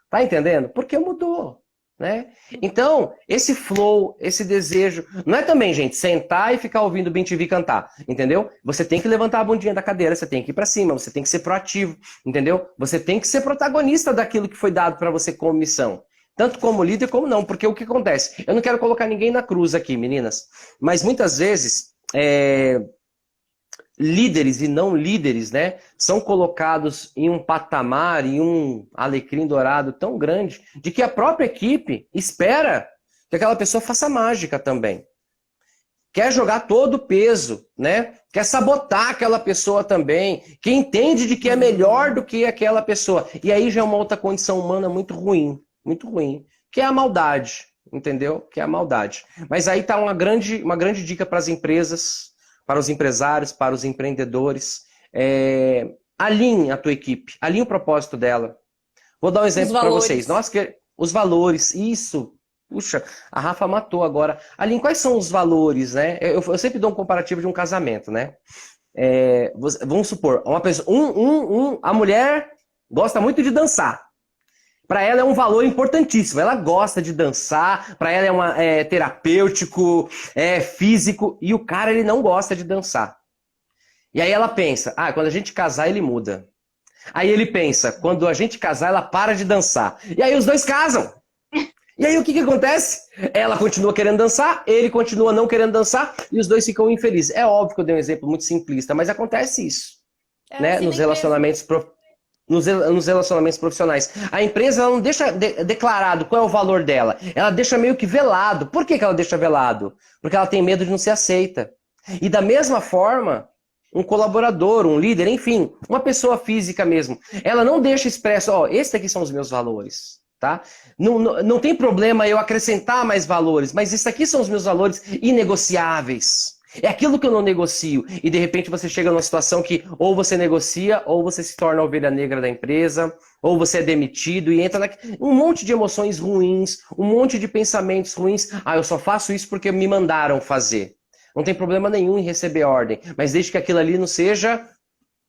Tá entendendo? Porque mudou. né? Então, esse flow, esse desejo, não é também, gente, sentar e ficar ouvindo o BeamTV cantar, entendeu? Você tem que levantar a bundinha da cadeira, você tem que ir pra cima, você tem que ser proativo, entendeu? Você tem que ser protagonista daquilo que foi dado pra você como missão. Tanto como líder, como não, porque o que acontece? Eu não quero colocar ninguém na cruz aqui, meninas, mas muitas vezes, líderes e não líderes, né, são colocados em um patamar, em um alecrim dourado tão grande, de que a própria equipe espera que aquela pessoa faça mágica também. Quer jogar todo o peso, né? Quer sabotar aquela pessoa também, que entende de que é melhor do que aquela pessoa. E aí já é uma outra condição humana muito ruim, que é a maldade, entendeu? Que é a maldade. Mas aí tá uma grande dica para as empresas, para os empresários, para os empreendedores. Alinhe a tua equipe, alinhe o propósito dela. Vou dar um exemplo para vocês. Os valores, isso. Puxa, a Rafa matou agora. Alinhe, quais são os valores, né? Eu sempre dou um comparativo de um casamento, né? Vamos supor, uma pessoa, a mulher gosta muito de dançar. Para ela é um valor importantíssimo. Ela gosta de dançar, para ela é terapêutico, é físico, e o cara ele não gosta de dançar. E aí ela pensa, quando a gente casar ele muda. Aí ele pensa, quando a gente casar ela para de dançar. E aí os dois casam. E aí o que acontece? Ela continua querendo dançar, ele continua não querendo dançar, e os dois ficam infelizes. É óbvio que eu dei um exemplo muito simplista, mas acontece isso, né? Nos relacionamentos nos relacionamentos profissionais. A empresa ela não deixa declarado qual é o valor dela. Ela deixa meio que velado. Por que ela deixa velado? Porque ela tem medo de não ser aceita. E da mesma forma, um colaborador, um líder, enfim, uma pessoa física mesmo, ela não deixa expresso, esses aqui são os meus valores. Tá? Não tem problema eu acrescentar mais valores, mas isso aqui são os meus valores inegociáveis. É aquilo que eu não negocio. E de repente você chega numa situação que ou você negocia, ou você se torna a ovelha negra da empresa, ou você é demitido e entra um monte de emoções ruins, um monte de pensamentos ruins. Eu só faço isso porque me mandaram fazer. Não tem problema nenhum em receber ordem, mas desde que aquilo ali não seja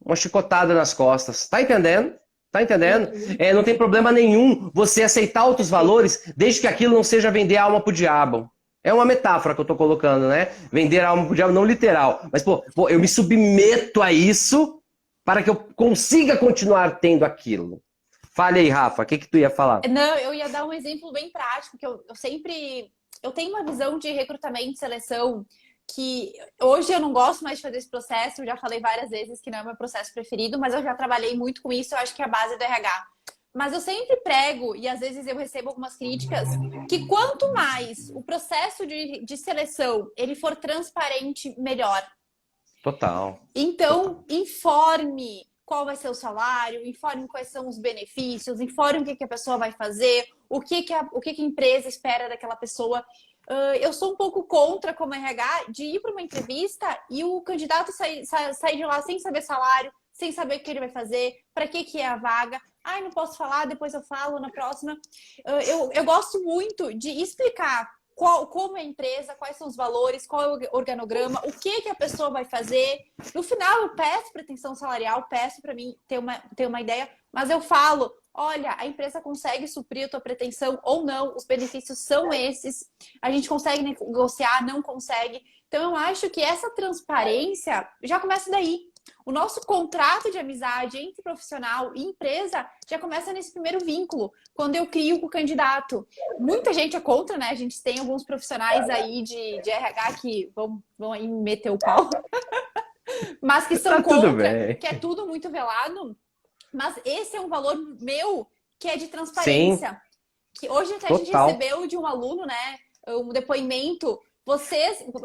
uma chicotada nas costas. Tá entendendo? Tá entendendo? Não tem problema nenhum você aceitar outros valores, desde que aquilo não seja vender a alma pro diabo. É uma metáfora que eu tô colocando, né? Vender a alma pro diabo, não literal. Mas, eu me submeto a isso para que eu consiga continuar tendo aquilo. Fale aí, Rafa, o que tu ia falar? Não, eu ia dar um exemplo bem prático, que eu tenho uma visão de recrutamento e seleção que hoje eu não gosto mais de fazer esse processo, eu já falei várias vezes que não é o meu processo preferido, mas eu já trabalhei muito com isso, eu acho que é a base do RH. Mas eu sempre prego, e às vezes eu recebo algumas críticas, que quanto mais o processo de seleção ele for transparente, melhor. Total. Então, informe qual vai ser o salário, informe quais são os benefícios, informe o que a pessoa vai fazer, o que a empresa espera daquela pessoa. Eu sou um pouco contra, como RH, de ir para uma entrevista e o candidato sair de lá sem saber salário, sem saber o que ele vai fazer, para que é a vaga. Não posso falar, depois eu falo na próxima. Eu gosto muito de explicar como é a empresa, quais são os valores, qual é o organograma, o que a pessoa vai fazer. No final, eu peço pretensão salarial, peço para mim ter uma ideia, mas eu falo, olha, a empresa consegue suprir a tua pretensão ou não, os benefícios são esses, a gente consegue negociar, não consegue. Então, eu acho que essa transparência já começa daí. O nosso contrato de amizade entre profissional e empresa já começa nesse primeiro vínculo, quando eu crio com o candidato. Muita gente é contra, né? A gente tem alguns profissionais aí de RH que vão aí meter o pau, mas que são contra, que é tudo muito velado. Mas esse é um valor meu que é de transparência. Sim. Que hoje até a gente recebeu de um aluno, né? Um depoimento.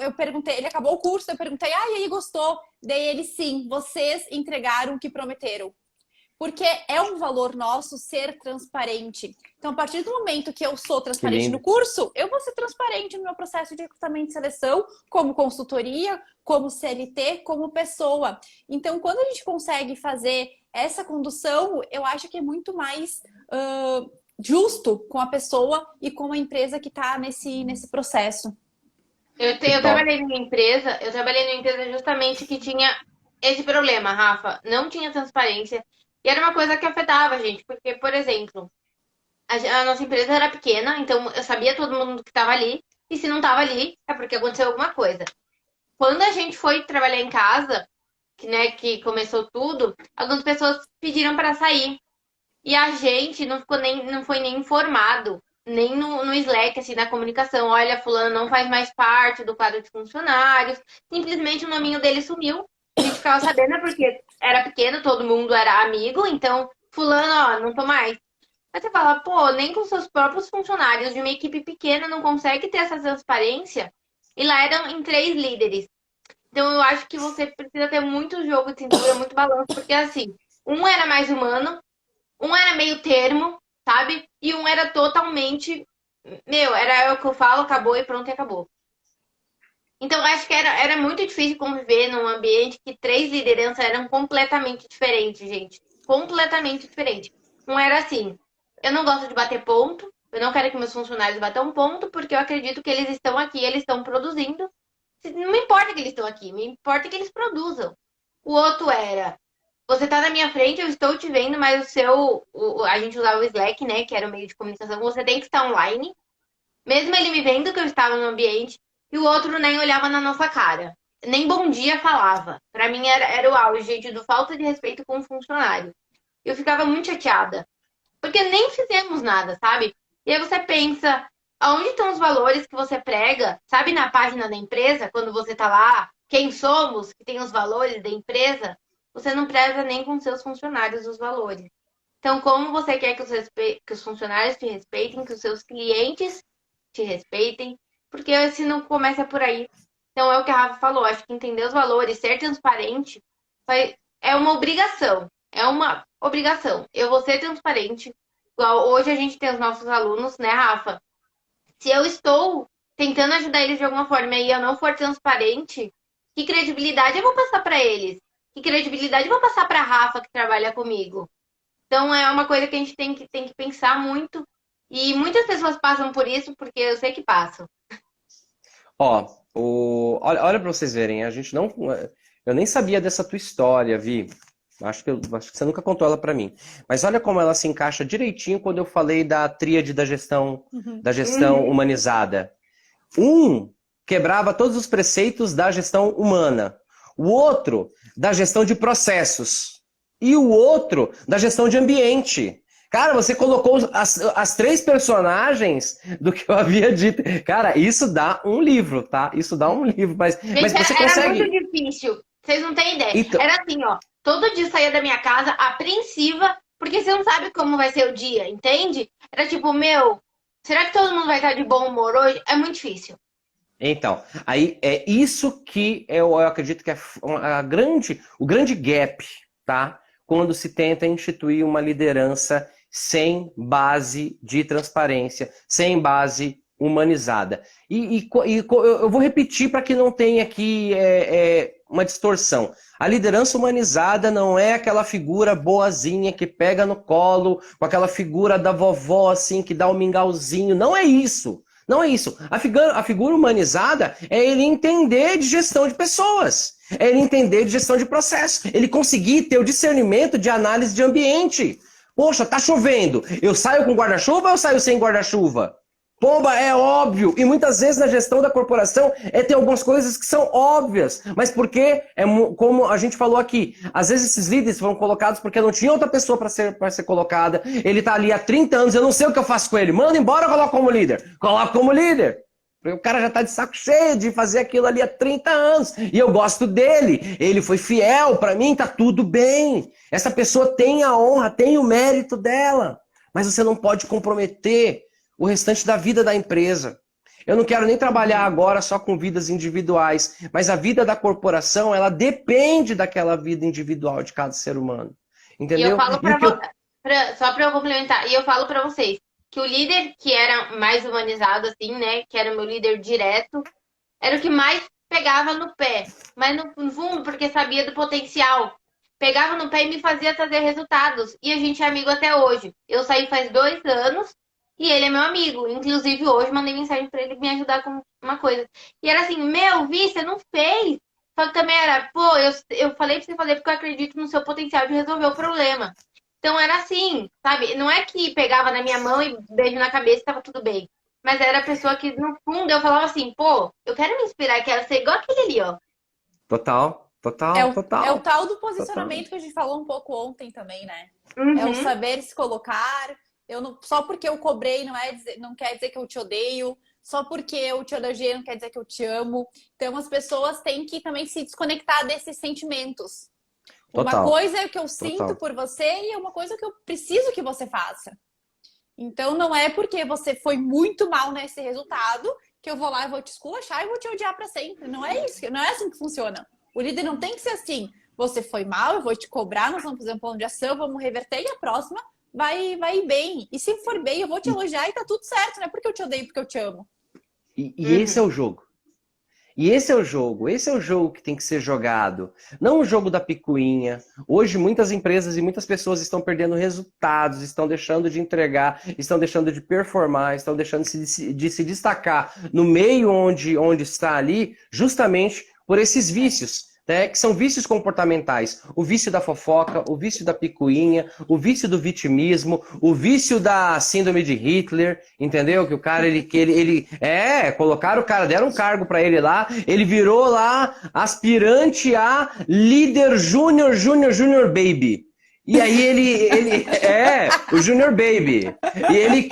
Eu perguntei, ele acabou o curso, eu perguntei, e aí, gostou? Daí ele, sim, vocês entregaram o que prometeram. Porque é um valor nosso ser transparente. Então, a partir do momento que eu sou transparente no curso, eu vou ser transparente no meu processo de recrutamento e seleção, como consultoria, como CLT, como pessoa. Então, quando a gente consegue fazer essa condução, eu acho que é muito mais justo com a pessoa e com a empresa que está nesse processo. Eu trabalhei numa empresa justamente que tinha esse problema, Rafa. Não tinha transparência. E era uma coisa que afetava a gente. Porque, por exemplo, A nossa empresa era pequena, então eu sabia todo mundo que estava ali. E se não estava ali, é porque aconteceu alguma coisa. Quando a gente foi trabalhar em casa, que começou tudo, algumas pessoas pediram para sair. E a gente não foi nem informado, nem no Slack, assim, na comunicação. Olha, fulano não faz mais parte do quadro de funcionários. Simplesmente o nominho dele sumiu. A gente ficava sabendo porque era pequeno, todo mundo era amigo. Então, fulano, ó, não tô mais. Aí você fala, pô, nem com seus próprios funcionários de uma equipe pequena não consegue ter essa transparência. E lá eram em 3 líderes. Então eu acho que você precisa ter muito jogo de cintura, muito balanço, porque assim, um era mais humano, um era meio termo, sabe? E um era totalmente. Era o que eu falo, acabou e pronto, e acabou. Então eu acho que era muito difícil conviver num ambiente que 3 lideranças eram completamente diferentes, gente. Completamente diferentes. Um era assim, eu não gosto de bater ponto, eu não quero que meus funcionários batam ponto, porque eu acredito que eles estão aqui, eles estão produzindo. Não me importa que eles estão aqui, me importa que eles produzam. O outro era, você tá na minha frente, eu estou te vendo, mas a gente usava o Slack, né, que era o meio de comunicação, você tem que estar online, mesmo ele me vendo que eu estava no ambiente, e o outro nem olhava na nossa cara, nem bom dia falava. Pra mim era o auge, gente, do falta de respeito com o funcionário. Eu ficava muito chateada, porque nem fizemos nada, sabe? E aí você pensa, aonde estão os valores que você prega? Sabe, na página da empresa, quando você tá lá, quem somos, que tem os valores da empresa, você não preza nem com seus funcionários os valores. Então, como você quer que os funcionários te respeitem, que os seus clientes te respeitem? Porque se não começa por aí. Então, é o que a Rafa falou, acho que entender os valores, ser transparente, é uma obrigação. É uma obrigação. Eu vou ser transparente. Igual hoje a gente tem os nossos alunos, né, Rafa? Se eu estou tentando ajudar eles de alguma forma e eu não for transparente, que credibilidade eu vou passar para eles? Que credibilidade eu vou passar para a Rafa que trabalha comigo? Então é uma coisa que a gente tem que pensar muito. E muitas pessoas passam por isso, porque eu sei que passam. Ó, olha para vocês verem, a gente não. Eu nem sabia dessa tua história, Vi. Acho que você nunca contou ela para mim. Mas olha como ela se encaixa direitinho quando eu falei da tríade da gestão humanizada. Um quebrava todos os preceitos da gestão humana. O outro, da gestão de processos. E o outro, da gestão de ambiente. Cara, você colocou as 3 personagens do que eu havia dito. Cara, isso dá um livro, tá? Isso dá um livro. Mas você consegue... Era muito difícil. Vocês não têm ideia. Então... Era assim, ó. Todo dia saía da minha casa apreensiva, porque você não sabe como vai ser o dia, entende? Era tipo, será que todo mundo vai estar de bom humor hoje? É muito difícil. Então, aí é isso que eu acredito que é o grande gap, tá? Quando se tenta instituir uma liderança sem base de transparência, sem base humanizada. E eu vou repetir para que não tenha aqui uma distorção. A liderança humanizada não é aquela figura boazinha que pega no colo, com aquela figura da vovó assim que dá um mingauzinho. Não é isso. Não é isso. A figura humanizada é ele entender de gestão de pessoas. É ele entender de gestão de processo. Ele conseguir ter o discernimento de análise de ambiente. Poxa, tá chovendo. Eu saio com guarda-chuva ou eu saio sem guarda-chuva? Pomba, é óbvio. E muitas vezes na gestão da corporação tem algumas coisas que são óbvias. Mas porque, como a gente falou aqui, às vezes esses líderes foram colocados porque não tinha outra pessoa para ser colocada. Ele tá ali há 30 anos, eu não sei o que eu faço com ele. Manda embora, eu coloco como líder. Coloco como líder. Porque o cara já tá de saco cheio de fazer aquilo ali há 30 anos. E eu gosto dele. Ele foi fiel, para mim tá tudo bem. Essa pessoa tem a honra, tem o mérito dela. Mas você não pode comprometer o restante da vida da empresa. Eu não quero nem trabalhar agora só com vidas individuais, mas a vida da corporação, ela depende daquela vida individual de cada ser humano. Entendeu? E eu falo só para eu complementar, e eu falo para vocês que o líder que era mais humanizado, assim, né, que era o meu líder direto, era o que mais pegava no pé, mas no fundo, porque sabia do potencial. Pegava no pé e me fazia trazer resultados. E a gente é amigo até hoje. Eu saí faz 2 anos, e ele é meu amigo. Inclusive, hoje mandei mensagem pra ele me ajudar com uma coisa. E era assim, Vi, você não fez. Só que também era, eu falei pra você fazer porque eu acredito no seu potencial de resolver o problema. Então era assim, sabe? Não é que pegava na minha mão e beijo na cabeça e tava tudo bem. Mas era a pessoa que, no fundo, eu falava assim, pô, eu quero me inspirar, quero ser igual aquele ali, ó. Total, É total, o, total. é o tal do Total. posicionamento que a gente falou um pouco ontem também, né? Uhum. É o saber se colocar. Eu não, só porque eu cobrei não quer dizer que eu te odeio. Só porque eu te elogiei não quer dizer que eu te amo. Então as pessoas têm que também se desconectar desses sentimentos. Uma Total. coisa é o que eu sinto Total. por você e é uma coisa que eu preciso que você faça. Então não é porque você foi muito mal nesse resultado que eu vou lá e vou te esculachar e vou te odiar pra sempre. Não é isso, não é assim que funciona. O líder não tem que ser assim. Você foi mal, eu vou te cobrar, nós vamos fazer um plano de ação, vamos reverter e a próxima vai ir bem. E se for bem, eu vou te elogiar e tá tudo certo. Não é porque eu te odeio, porque eu te amo. E esse é o jogo. E esse é o jogo que tem que ser jogado. Não o jogo da picuinha. Hoje muitas empresas e muitas pessoas estão perdendo resultados, estão deixando de entregar, estão deixando de performar, estão deixando de se destacar no meio onde está ali, justamente por esses vícios. Né, que são vícios comportamentais. O vício da fofoca, o vício da picuinha, o vício do vitimismo, o vício da síndrome de Hitler, entendeu? Que o cara, colocaram o cara, deram um cargo pra ele lá, ele virou lá aspirante a líder júnior baby. E aí ele é o Junior Baby. E ele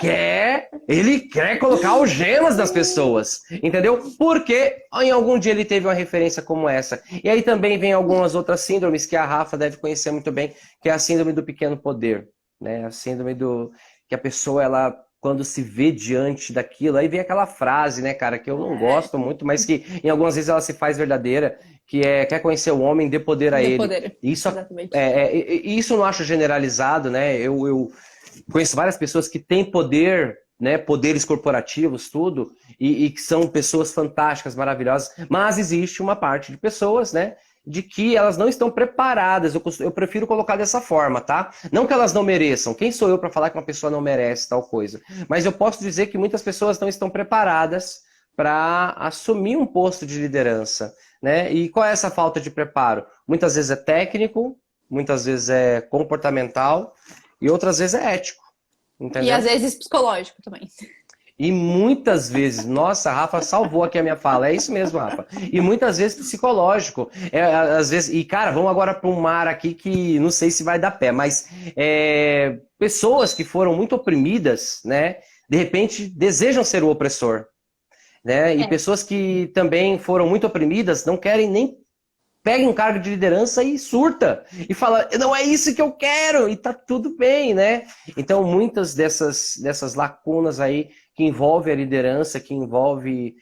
quer colocar algemas nas pessoas, entendeu? Porque em algum dia ele teve uma referência como essa. E aí também vem algumas outras síndromes que a Rafa deve conhecer muito bem, que é a síndrome do pequeno poder, né? A síndrome do que a pessoa, ela quando se vê diante daquilo, aí vem aquela frase, né, cara, que eu não gosto muito, mas que em algumas vezes ela se faz verdadeira, que é, quer conhecer o homem, dê poder a ele. Poder. Isso, exatamente. Isso eu não acho generalizado, né, eu conheço várias pessoas que têm poder, né, poderes corporativos, tudo, e que são pessoas fantásticas, maravilhosas, mas existe uma parte de pessoas, né, de que elas não estão preparadas. Eu prefiro colocar dessa forma, tá? Não que elas não mereçam. Quem sou eu para falar que uma pessoa não merece tal coisa? Mas eu posso dizer que muitas pessoas não estão preparadas para assumir um posto de liderança, né? E qual é essa falta de preparo? Muitas vezes é técnico, muitas vezes é comportamental e outras vezes é ético. Entendeu? E às vezes psicológico também. E muitas vezes, nossa, a Rafa salvou aqui a minha fala, é isso mesmo, Rafa. E muitas vezes psicológico. Às vezes, e cara, vamos agora para um mar aqui que não sei se vai dar pé, mas pessoas que foram muito oprimidas, né, de repente desejam ser o opressor. Né? E pessoas que também foram muito oprimidas não querem nem pega um cargo de liderança e surta. E fala, não é isso que eu quero, e tá tudo bem, né? Então, muitas dessas lacunas aí que envolve a liderança, que envolve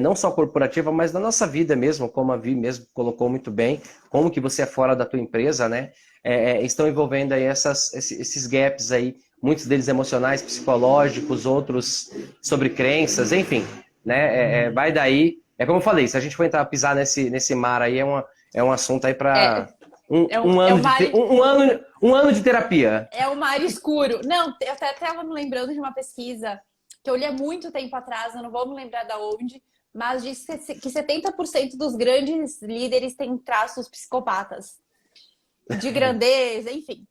não só corporativa, mas na nossa vida mesmo, como a Vi mesmo colocou muito bem, como que você é fora da tua empresa, né? Estão envolvendo aí esses gaps aí, muitos deles emocionais, psicológicos, outros sobre crenças, enfim, né? Vai daí. É como eu falei, se a gente for entrar pisar nesse mar aí, é um assunto aí para um ano de terapia. É o mar escuro. Não, eu até estava me lembrando de uma pesquisa que eu li há muito tempo atrás, eu não vou me lembrar da onde, mas diz que 70% dos grandes líderes têm traços psicopatas. De grandeza, enfim.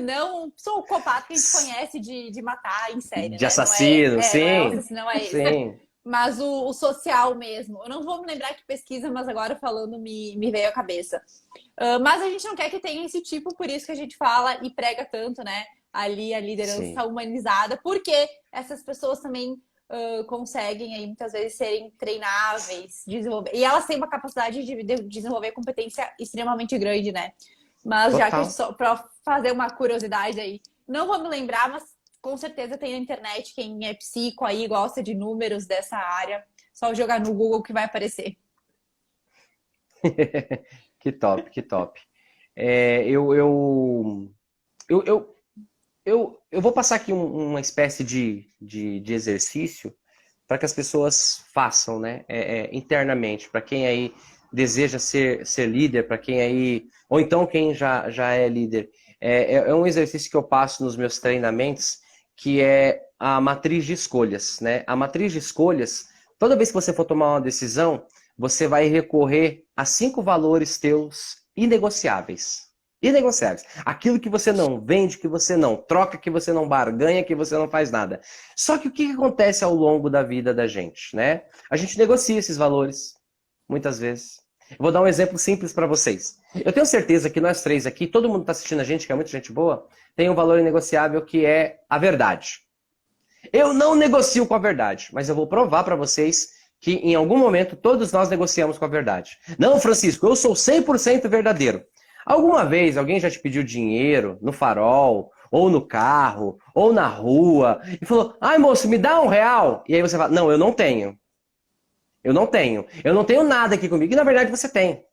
Não sou o psicopata que a gente conhece de matar em série. De assassino, sim. Não é esse. Sim. Mas o social mesmo. Eu não vou me lembrar que pesquisa, mas agora falando me veio à cabeça. Mas a gente não quer que tenha esse tipo, por isso que a gente fala e prega tanto, né? Ali a liderança humanizada, porque essas pessoas também conseguem aí muitas vezes serem treináveis, desenvolver. E elas têm uma capacidade de desenvolver competência extremamente grande, né? Mas Total. Já que só para fazer uma curiosidade aí, não vou me lembrar, mas com certeza tem na internet quem é psico aí, gosta de números dessa área. Só jogar no Google que vai aparecer. Que top, que top. Eu vou passar aqui uma espécie de exercício para que as pessoas façam, né? Internamente, para quem aí deseja ser líder, para quem aí... Ou então quem já é líder. É um exercício que eu passo nos meus treinamentos, que é a matriz de escolhas, né? A matriz de escolhas, toda vez que você for tomar uma decisão, você vai recorrer a 5 valores teus inegociáveis. Inegociáveis. Aquilo que você não vende, que você não troca, que você não barganha, que você não faz nada. Só que o que acontece ao longo da vida da gente, né? A gente negocia esses valores, muitas vezes. Eu vou dar um exemplo simples para vocês. Eu tenho certeza que nós três aqui, todo mundo que está assistindo a gente, que é muita gente boa, tem um valor inegociável que é a verdade. Eu não negocio com a verdade, mas eu vou provar para vocês que em algum momento todos nós negociamos com a verdade. Não, Francisco, eu sou 100% verdadeiro. Alguma vez alguém já te pediu dinheiro no farol, ou no carro, ou na rua, e falou, ai moço, me dá R$1? E aí você fala, não, eu não tenho. Eu não tenho. Eu não tenho nada aqui comigo. E na verdade você tem.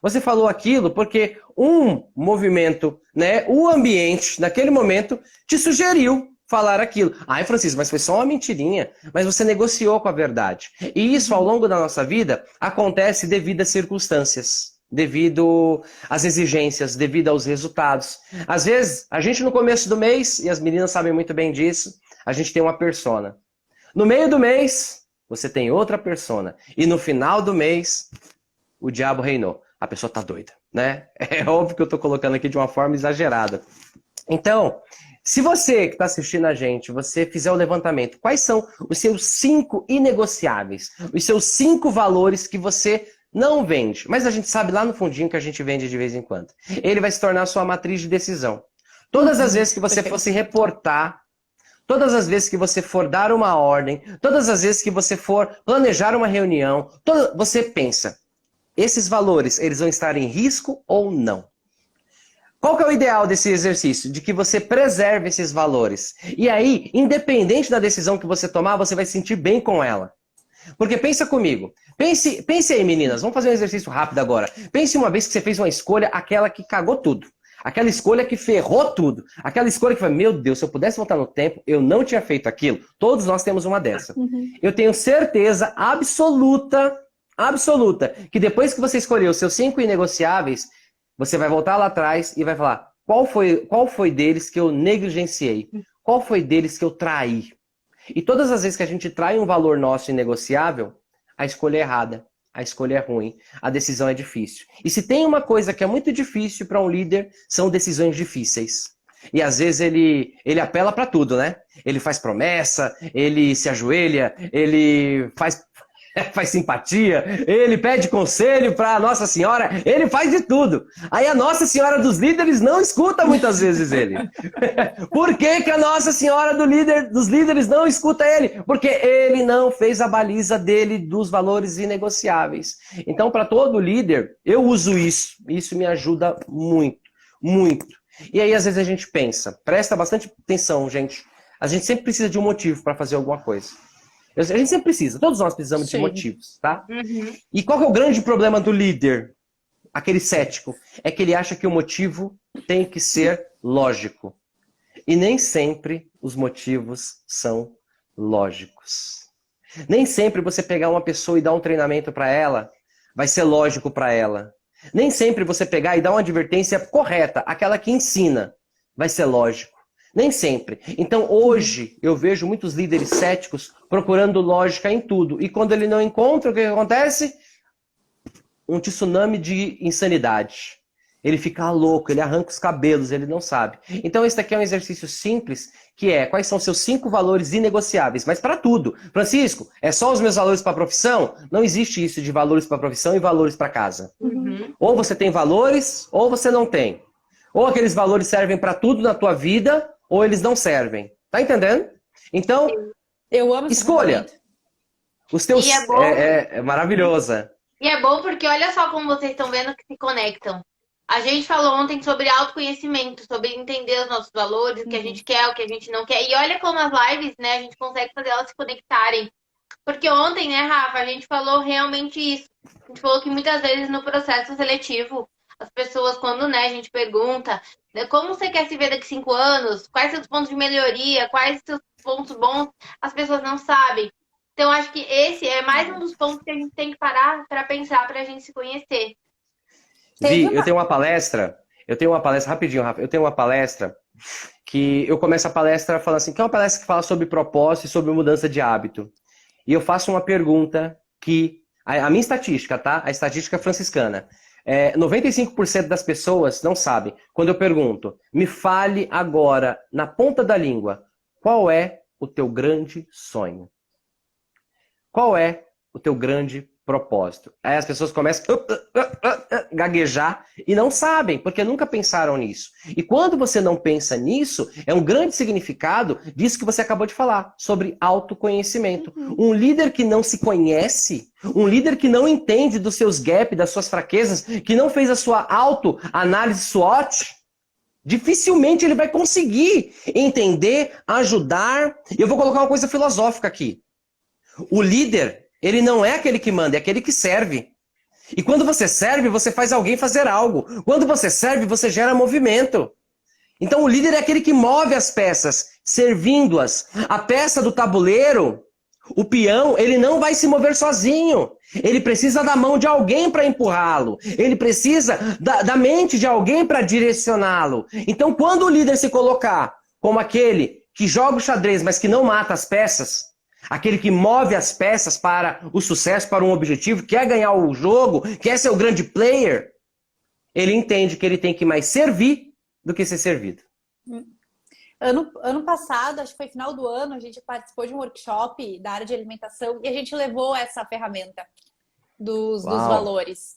Você falou aquilo porque um movimento, né, o ambiente, naquele momento, te sugeriu falar aquilo. Ai, Francisco, mas foi só uma mentirinha. Mas você negociou com a verdade. E isso, ao longo da nossa vida, acontece devido às circunstâncias, devido às exigências, devido aos resultados. Às vezes, a gente no começo do mês, e as meninas sabem muito bem disso, a gente tem uma persona. No meio do mês, você tem outra persona. E no final do mês, o diabo reinou. A pessoa tá doida, né? É óbvio que eu tô colocando aqui de uma forma exagerada. Então, se você que está assistindo a gente, você fizer o levantamento, quais são os seus 5 inegociáveis? Os seus 5 valores que você não vende, mas a gente sabe lá no fundinho que a gente vende de vez em quando. Ele vai se tornar a sua matriz de decisão. Todas as vezes que você for se reportar, todas as vezes que você for dar uma ordem, todas as vezes que você for planejar uma reunião, você pensa, esses valores, eles vão estar em risco ou não? Qual que é o ideal desse exercício? De que você preserve esses valores. E aí, independente da decisão que você tomar, você vai se sentir bem com ela. Porque pensa comigo. Pense aí, meninas. Vamos fazer um exercício rápido agora. Pense uma vez que você fez uma escolha, aquela que cagou tudo. Aquela escolha que ferrou tudo. Aquela escolha que foi, meu Deus, se eu pudesse voltar no tempo, eu não tinha feito aquilo. Todos nós temos uma dessa. Eu tenho certeza absoluta, que depois que você escolheu os seus 5 inegociáveis, você vai voltar lá atrás e vai falar, qual foi deles que eu negligenciei? Qual foi deles que eu traí? E todas as vezes que a gente trai um valor nosso inegociável, a escolha é errada, a escolha é ruim, a decisão é difícil. E se tem uma coisa que é muito difícil para um líder, são decisões difíceis. E às vezes ele apela para tudo, né? Ele faz promessa, ele se ajoelha, ele faz simpatia, ele pede conselho para Nossa Senhora, ele faz de tudo. Aí a Nossa Senhora dos líderes não escuta muitas vezes ele. Por que que a Nossa Senhora dos líderes não escuta ele? Porque ele não fez a baliza dele dos valores inegociáveis. Então, para todo líder, eu uso isso. Isso me ajuda muito, muito. E aí, às vezes, a gente pensa, presta bastante atenção, gente. A gente sempre precisa de um motivo para fazer alguma coisa. A gente sempre precisa, todos nós precisamos de motivos, tá? E qual que é o grande problema do líder, aquele cético? É que ele acha que o motivo tem que ser lógico. E nem sempre os motivos são lógicos. Nem sempre você pegar uma pessoa e dar um treinamento para ela, vai ser lógico para ela. Nem sempre você pegar e dar uma advertência correta, aquela que ensina, vai ser lógico. Nem sempre. Então, hoje, eu vejo muitos líderes céticos procurando lógica em tudo. E quando ele não encontra, o que acontece? Um tsunami de insanidade. Ele fica louco, ele arranca os cabelos, ele não sabe. Então, esse daqui é um exercício simples, que é, quais são seus 5 valores inegociáveis? Mas para tudo. Francisco, é só os meus valores para a profissão? Não existe isso de valores para a profissão e valores para casa. Ou você tem valores, ou você não tem. Ou aqueles valores servem para tudo na tua vida, ou eles não servem. Tá entendendo? Então, eu amo escolha. Os teus... E é bom. É maravilhosa. E é bom porque olha só como vocês estão vendo que se conectam. A gente falou ontem sobre autoconhecimento, sobre entender os nossos valores, o que a gente quer, o que a gente não quer. E olha como as lives, né, a gente consegue fazer elas se conectarem. Porque ontem, né, Rafa, a gente falou realmente isso. A gente falou que muitas vezes no processo seletivo, as pessoas, quando, né, a gente pergunta, né, como você quer se ver daqui 5 anos? Quais seus pontos de melhoria? Quais seus pontos bons? As pessoas não sabem. Então, acho que esse é mais um dos pontos que a gente tem que parar para pensar, para a gente se conhecer. Vi, eu tenho uma palestra, rapidinho, Rafa, eu tenho uma palestra que eu começo a palestra falando assim, que é uma palestra que fala sobre propósito e sobre mudança de hábito. E eu faço uma pergunta que, a minha estatística, tá? A estatística franciscana. 95% das pessoas não sabem. Quando eu pergunto, me fale agora, na ponta da língua, qual é o teu grande sonho? Qual é o teu grande propósito? Aí as pessoas começam a gaguejar e não sabem, porque nunca pensaram nisso. E quando você não pensa nisso, é um grande significado disso que você acabou de falar, sobre autoconhecimento. Um líder que não se conhece, um líder que não entende dos seus gaps, das suas fraquezas, que não fez a sua autoanálise SWOT, dificilmente ele vai conseguir entender, ajudar. E eu vou colocar uma coisa filosófica aqui. O líder, ele não é aquele que manda, é aquele que serve. E quando você serve, você faz alguém fazer algo. Quando você serve, você gera movimento. Então o líder é aquele que move as peças, servindo-as. A peça do tabuleiro, o peão, ele não vai se mover sozinho. Ele precisa da mão de alguém para empurrá-lo. Ele precisa da mente de alguém para direcioná-lo. Então quando o líder se colocar como aquele que joga o xadrez, mas que não mata as peças, aquele que move as peças para o sucesso, para um objetivo, quer ganhar o jogo, quer ser o grande player, ele entende que ele tem que mais servir do que ser servido. Ano passado, acho que foi final do ano, a gente participou de um workshop da área de alimentação e a gente levou essa ferramenta dos valores.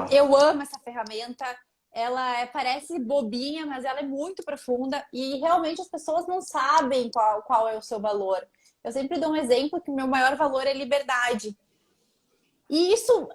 Eu amo essa ferramenta. Ela parece bobinha, mas ela é muito profunda e realmente as pessoas não sabem qual é o seu valor. Eu sempre dou um exemplo que o meu maior valor é liberdade. E isso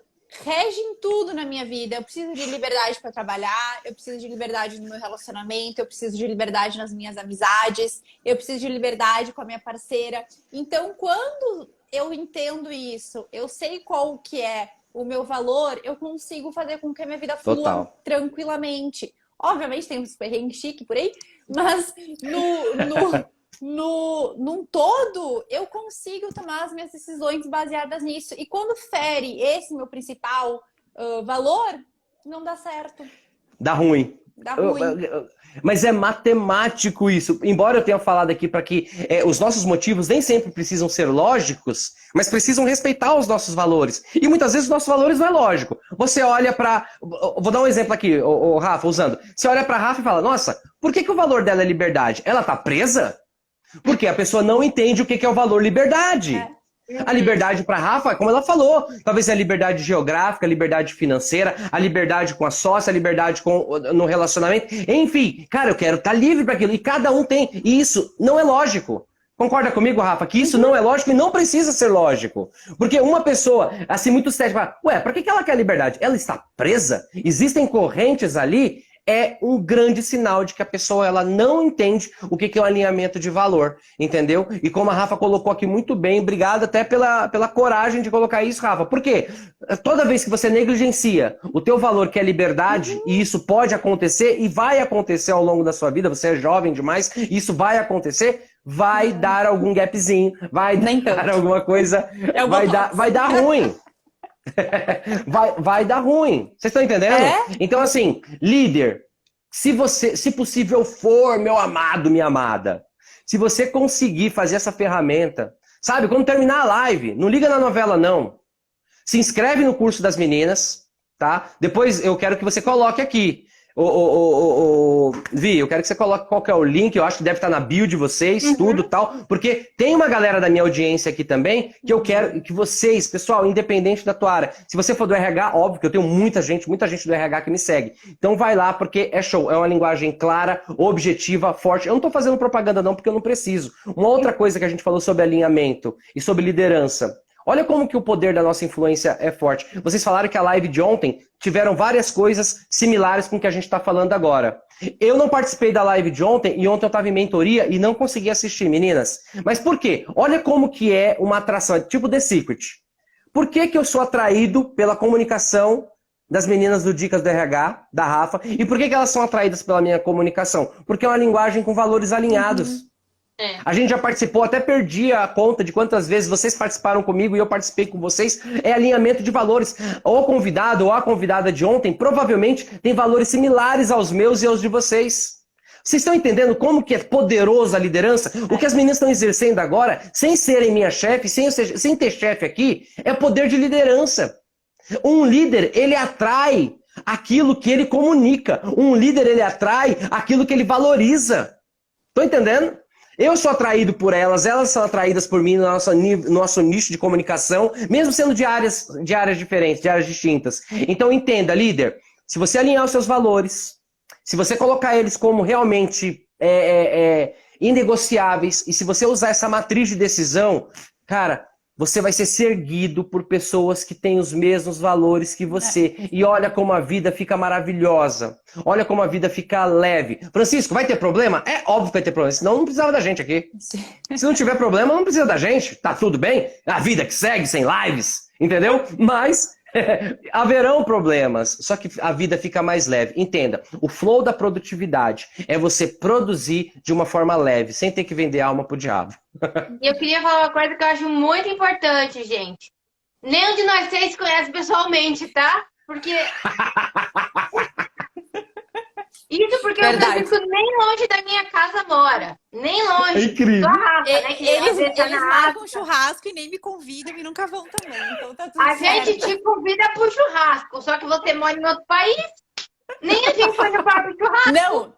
rege em tudo na minha vida. Eu preciso de liberdade para trabalhar, eu preciso de liberdade no meu relacionamento, eu preciso de liberdade nas minhas amizades, eu preciso de liberdade com a minha parceira. Então, quando eu entendo isso, eu sei qual que é o meu valor, eu consigo fazer com que a minha vida flua tranquilamente. Obviamente tem uns perrengues chique por aí, mas num todo, eu consigo tomar as minhas decisões baseadas nisso. E quando fere esse meu principal valor, não dá certo. Dá ruim. Dá ruim. Mas é matemático isso. Embora eu tenha falado aqui para que os nossos motivos nem sempre precisam ser lógicos, mas precisam respeitar os nossos valores. E muitas vezes os nossos valores não é lógico. Você olha para... Vou dar um exemplo aqui, o Rafa, usando. Você olha para a Rafa e fala, nossa, por que o valor dela é liberdade? Ela tá presa? Porque a pessoa não entende o que é o valor liberdade. A liberdade para Rafa, como ela falou, talvez a liberdade geográfica, a liberdade financeira, a liberdade com a sócia, a liberdade no relacionamento. Enfim, cara, eu quero estar livre para aquilo. E cada um tem. E isso não é lógico. Concorda comigo, Rafa? Que isso não é lógico e não precisa ser lógico. Porque uma pessoa, assim, muito cética, fala, ué, por que ela quer liberdade? Ela está presa? Existem correntes ali? É um grande sinal de que a pessoa ela não entende o que é o alinhamento de valor, entendeu? E como a Rafa colocou aqui muito bem, obrigado até pela coragem de colocar isso, Rafa. Por quê? Toda vez que você negligencia o teu valor, que é liberdade, e isso pode acontecer e vai acontecer ao longo da sua vida, você é jovem demais, e isso vai acontecer, vai dar algum gapzinho, vai dar alguma coisa, vai dar ruim. vai dar ruim. Vocês estão entendendo? Então, assim, líder, se possível for, meu amado, minha amada, se você conseguir fazer essa ferramenta, sabe, quando terminar a live, não liga na novela, não. Se inscreve no curso das meninas, tá? Depois eu quero que você coloque aqui. Vi, eu quero que você coloque qual que é o link, eu acho que deve estar na bio de vocês, tudo tal, porque tem uma galera da minha audiência aqui também, que eu quero que vocês, pessoal, independente da tua área, se você for do RH, óbvio que eu tenho muita gente do RH que me segue, então vai lá porque é show, é uma linguagem clara, objetiva, forte, eu não tô fazendo propaganda não, porque eu não preciso. Uma outra coisa que a gente falou sobre alinhamento e sobre liderança, olha como que o poder da nossa influência é forte. Vocês falaram que a live de ontem tiveram várias coisas similares com o que a gente está falando agora. Eu não participei da live de ontem e ontem eu estava em mentoria e não consegui assistir, meninas. Mas por quê? Olha como que é uma atração, é tipo The Secret. Por que eu sou atraído pela comunicação das meninas do Dicas do RH, da Rafa, e por que elas são atraídas pela minha comunicação? Porque é uma linguagem com valores alinhados. A gente já participou, até perdi a conta de quantas vezes vocês participaram comigo e eu participei com vocês. É alinhamento de valores. O convidado ou a convidada de ontem provavelmente tem valores similares aos meus e aos de vocês. Vocês estão entendendo como que é poderoso a liderança? O que as meninas estão exercendo agora, sem serem minha chefe, sem ter chefe aqui, é poder de liderança. Um líder, ele atrai aquilo que ele comunica. Um líder, ele atrai aquilo que ele valoriza. Tô entendendo? Eu sou atraído por elas, elas são atraídas por mim no nosso nicho de comunicação, mesmo sendo de áreas diferentes, de áreas distintas. Então entenda, líder, se você alinhar os seus valores, se você colocar eles como realmente inegociáveis, e se você usar essa matriz de decisão, cara, você vai ser seguido por pessoas que têm os mesmos valores que você. E olha como a vida fica maravilhosa. Olha como a vida fica leve. Francisco, vai ter problema? É óbvio que vai ter problema, senão não precisava da gente aqui. Se não tiver problema, não precisa da gente. Tá tudo bem? A vida que segue, sem lives, entendeu? Mas haverão problemas, só que a vida fica mais leve. Entenda, o flow da produtividade é você produzir de uma forma leve, sem ter que vender alma pro diabo. E eu queria falar uma coisa que eu acho muito importante, gente. Nenhum de nós três se conhece pessoalmente, tá? Porque... Isso porque o Francisco nem longe da minha casa mora. Nem longe. É incrível. Do Rafa, né? Que Eles tá na marcam África. churrasco e nem me convidam e nunca vão também. Então tá tudo A certo. gente te convida pro churrasco, só que você mora em outro país. Nem a gente foi no próprio churrasco. Não,